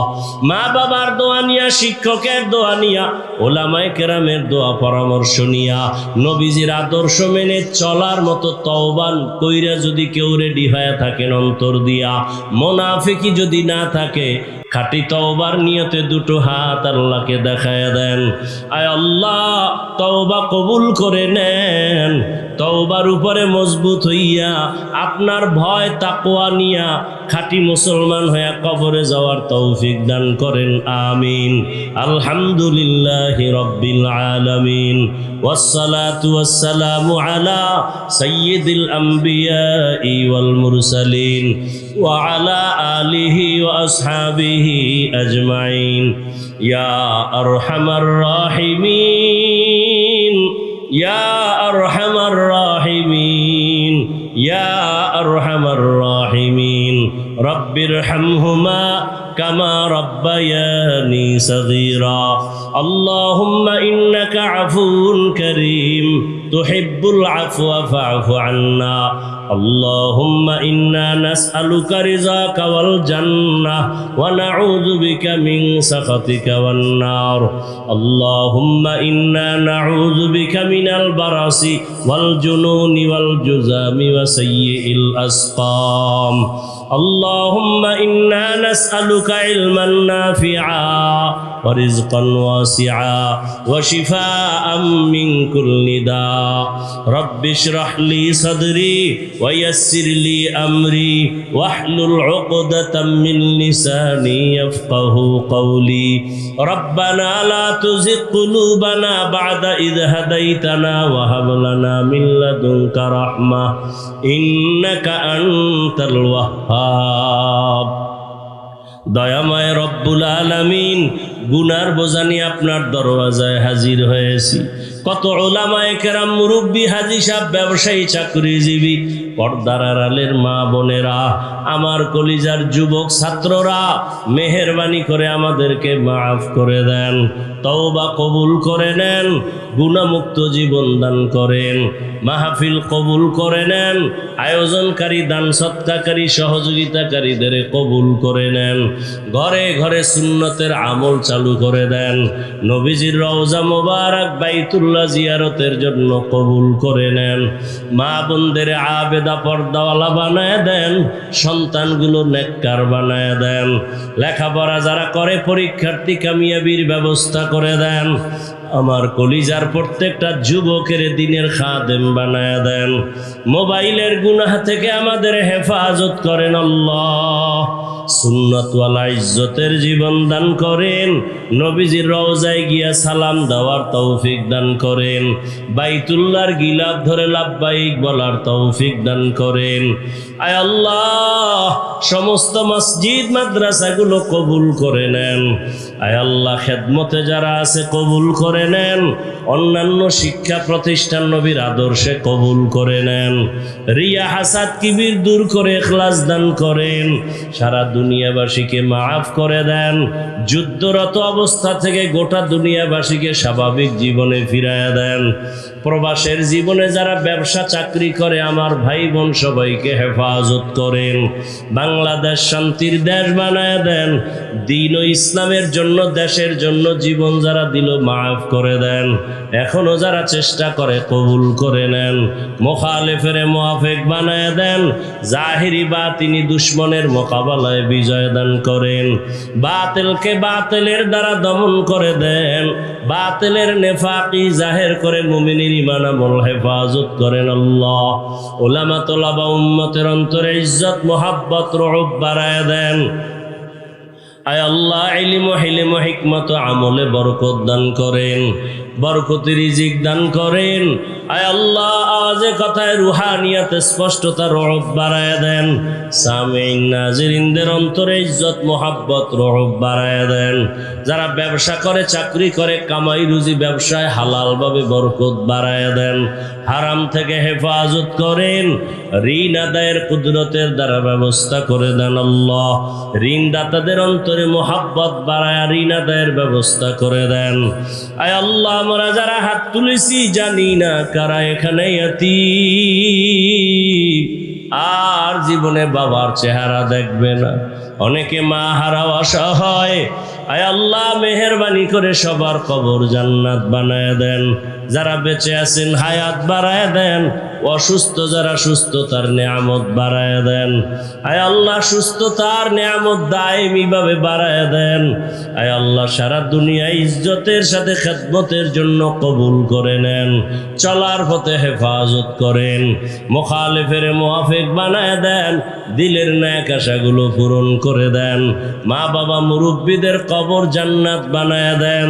মা বাবার দোয়া নিয়া, শিক্ষকের দোয়া নিয়া, ওলামায়ে কেরামের দোয়া পরামর্শ নিয়া, নবীজির আদর্শ মেনে চলার মতো তওবা কইরা যদি কেউ রেডি হয়ে থাকেন অন্তর দিয়া, মুনাফিকি যদি না থাকে, খাঁটি তওবার নিয়তে দুটো হাত আল্লাহকে দেখায় দেন। আয় আল্লাহ, তওবা কবুল করে নেন। তওবার উপরে মজবুত হইয়া, আপনার ভয় তাকওয়া নিয়া, খাঁটি মুসলমান হইয়া কবরে যাওয়ার তৌফিক দান করেন, আমিন। আলহামদুলিল্লাহি রাব্বিল আলামিন, ওয়াসসালাতু ওয়াসসালামু আলা সাইয়্যিদিল আমবিয়াই ওয়াল মুরসালিন ওয়া আলা আলিহি ওয়া আসহাবিহি আজমাইন। ইয়া আরহামার রাহিমিন, ইয়া আরহামার রাহিমিন, ইয়া আরহামার রাহিমিন। রব্বিরহামহুমা كما ربياني صغيرا اللهم إنك عفو كريم تحب العفو فاعف عنا اللهم إنا نسألك رضاك والجنة ونعوذ بك من سخطك والنار اللهم إنا نعوذ بك من البرص والجنون والجذام وسيء الأسقام اللهم إنا نسألك علما نافعا ورزقا واسعا وشفاء من كل داء رب اشرح لي صدري ويسر لي أمري واحلل عقدة من لساني يفقه قولي ربنا لا تزغ قلوبنا بعد إذ هديتنا وهب لنا من لدنك رحمة إنك أنت الوهاب দয়াময় রব্বুল আলামিন গুনার বোঝা নিয়ে আপনার দরওয়াজায় হাজির হয়েছি কত উলামায়ে কেরাম মুরব্বী হাজী সাহেব ব্যবসায়ী চাকরিজীবী পর্দার আড়ালের মা বোনেরা আমার কলিজার যুবক ছাত্ররা মেহেরবানি করে আমাদেরকে মাফ করে দেন তওবা কবুল করে নেন গুনাহমুক্ত জীবন দান করেন মাহফিল কবুল করে নেন আয়োজনকারী দান সৎকারী সহযোগিতাকারীদের কবুল করে নেন ঘরে ঘরে সুন্নতের আমল চালু করে দেন নবীজির রওজা মোবারক বাইতুল্লাহ জিয়ারতের জন্য কবুল করে নেন মা বোনদের আবেদা পর্দাওয়ালা বানায় দেন সন্তানগুলো নেককার বানায় দেন লেখাপড়া যারা করে পরীক্ষার্থী কামিয়াবির ব্যবস্থা করে দেন আমার কলিজার প্রত্যেকটা যুবকের দিনের খাদেম বানায় দেন মোবাইলের গুনাহ থেকে আমাদের হেফাজত করেন আল্লাহ সুন্নতওয়ালা ইজ্জতের জীবন দান করেন নবীজির রওজায় গিয়া সালাম দেওয়ার তৌফিক দান করেন বাইতুল্লাহর গিলাফ ধরে লাব্বাইক বলার তৌফিক দান করেন আয় আল্লাহ সমস্ত মসজিদ মাদ্রাসাগুলো কবুল করে নেন আয় আল্লাহ খেদমতে যারা আছে কবুল করে নেন অন্যান্য শিক্ষা প্রতিষ্ঠান নবীর আদর্শে কবুল করে নেন রিয়া হাসাদ কিবির দূর করে ইখলাস দান করেন সারা দুনিয়াবাসীকে মাফ করে দেন যুদ্ধরত অবস্থা থেকে গোটা দুনিয়াবাসীকে স্বাভাবিক জীবনে ফিরাইয়া দেন প্রবাসের জীবনে যারা ব্যবসা চাকরি করে আমার ভাই বোন সবাইকে হেফাজত করেন বাংলাদেশ শান্তির দেশ বানায় দেন দ্বীন ও ইসলামের জন্য দেশের জন্য জীবন যারা দিল মাফ করে দেন এখনো যারা চেষ্টা করে কবুল করে নেন মুখালিফের মুআফিক বানায় দেন জাহিরি বাতিনি দুশমনের মোকাবেলায় বিজয় দান করেন বাতিলকে বাতিলের দ্বারা দমন করে দেন বাতিলের নেফাকি জাহের করে মুমিনের ঈমান আমল হেফাজত করেন আল্লাহ উলামা তোলাবা উম্মতের অন্তরে ইজ্জত মোহাব্বত রুহুব বাড়ায় দেন আয় আল্লাহ ইলম ও হিলম ও হিকমত আমলে বরকত দান করেন বরকতি রিজিক দান করেন আয় আল্লাহ আওয়াজে কথায় রুহানিয়াতে স্পষ্টতা রুহুব বাড়ায় দেন সামিঈন নাজিরিনদের অন্তরে ইজ্জত মোহাব্বত রুহুব বাড়ায় দেন যারা ব্যবসা করে চাকরি করে কামাই রুজি ব্যবসায় হালালভাবে বরকত বাড়ায় দেন হারাম থেকে হেফাজত করেন ঋণ আদায়ের কুদরতের দ্বারা ব্যবস্থা করে দেন আল্লাহ ঋণদাতাদের অন্তরে মোহাব্বত বাড়ায় ঋণ আদায়ের ব্যবস্থা করে দেন আয় আল্লাহ আমরা যারা হাত তুলেছি জানি না কারা এখানে ইয়াতীম আর জীবনে বাবার চেহারা দেখবে না অনেকে মা হারা অসহায় আয় আল্লাহ মেহেরবানি করে সবার কবর জান্নাত বানায় দেন যারা বেঁচে আছেন হায়াত বাড়ায় দেন অসুস্থ যারা সুস্থতার নিয়ামত বাড়ায় দেন আয় আল্লাহ সুস্থতার নিয়ামত দায়মি ভাবে বাড়ায় দেন আয় আল্লাহ সারা দুনিয়া ইজ্জতের সাথে খেদমতের জন্য কবুল করে নেন চলার পথে হেফাজত করেন মুখালিফের মুআফিক বানায় দেন দিলের ন্যাক আশাগুলো পূরণ করে দেন মা বাবা মুরব্বীদের কবর জান্নাত বানায় দেন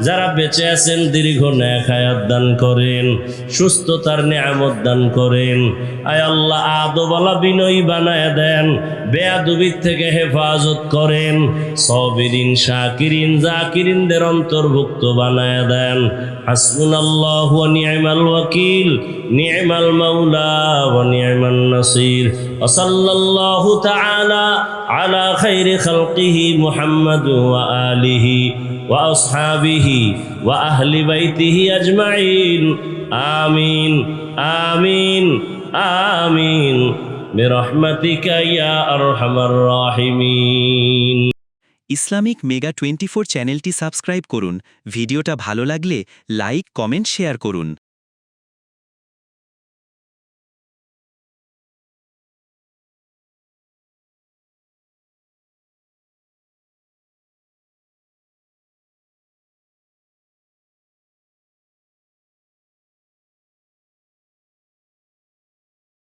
যারা বেঁচে আছেন দীর্ঘ ন্যাক হায়াত দান করেন সুস্থতার নিয়ামত দান করেন আয় আল্লাহ আদবওয়ালা বিনয়ী বানায় দেন বেয়াদবির থেকে হেফাজত করেন সাবিরিন শাকিরিন জাকিরিনদের অন্তর্ভুক্ত বানায় দেন হাসবুনাল্লাহু ওয়া নি'মাল ওয়াকিল নি'মাল মাওলা ওয়া নি'মান নাসির وصلى الله تعالى على خير خلقه محمد وآله وأصحابه وأهل بيته أجمعين آمين آمين آمين برحمتك يا أرحم الراحمين। ইসলামিক মেগা 24 চ্যানেলটি সাবস্ক্রাইব করুন। ভিডিওটা ভালো লাগলে লাইক, কমেন্ট, শেয়ার করুন।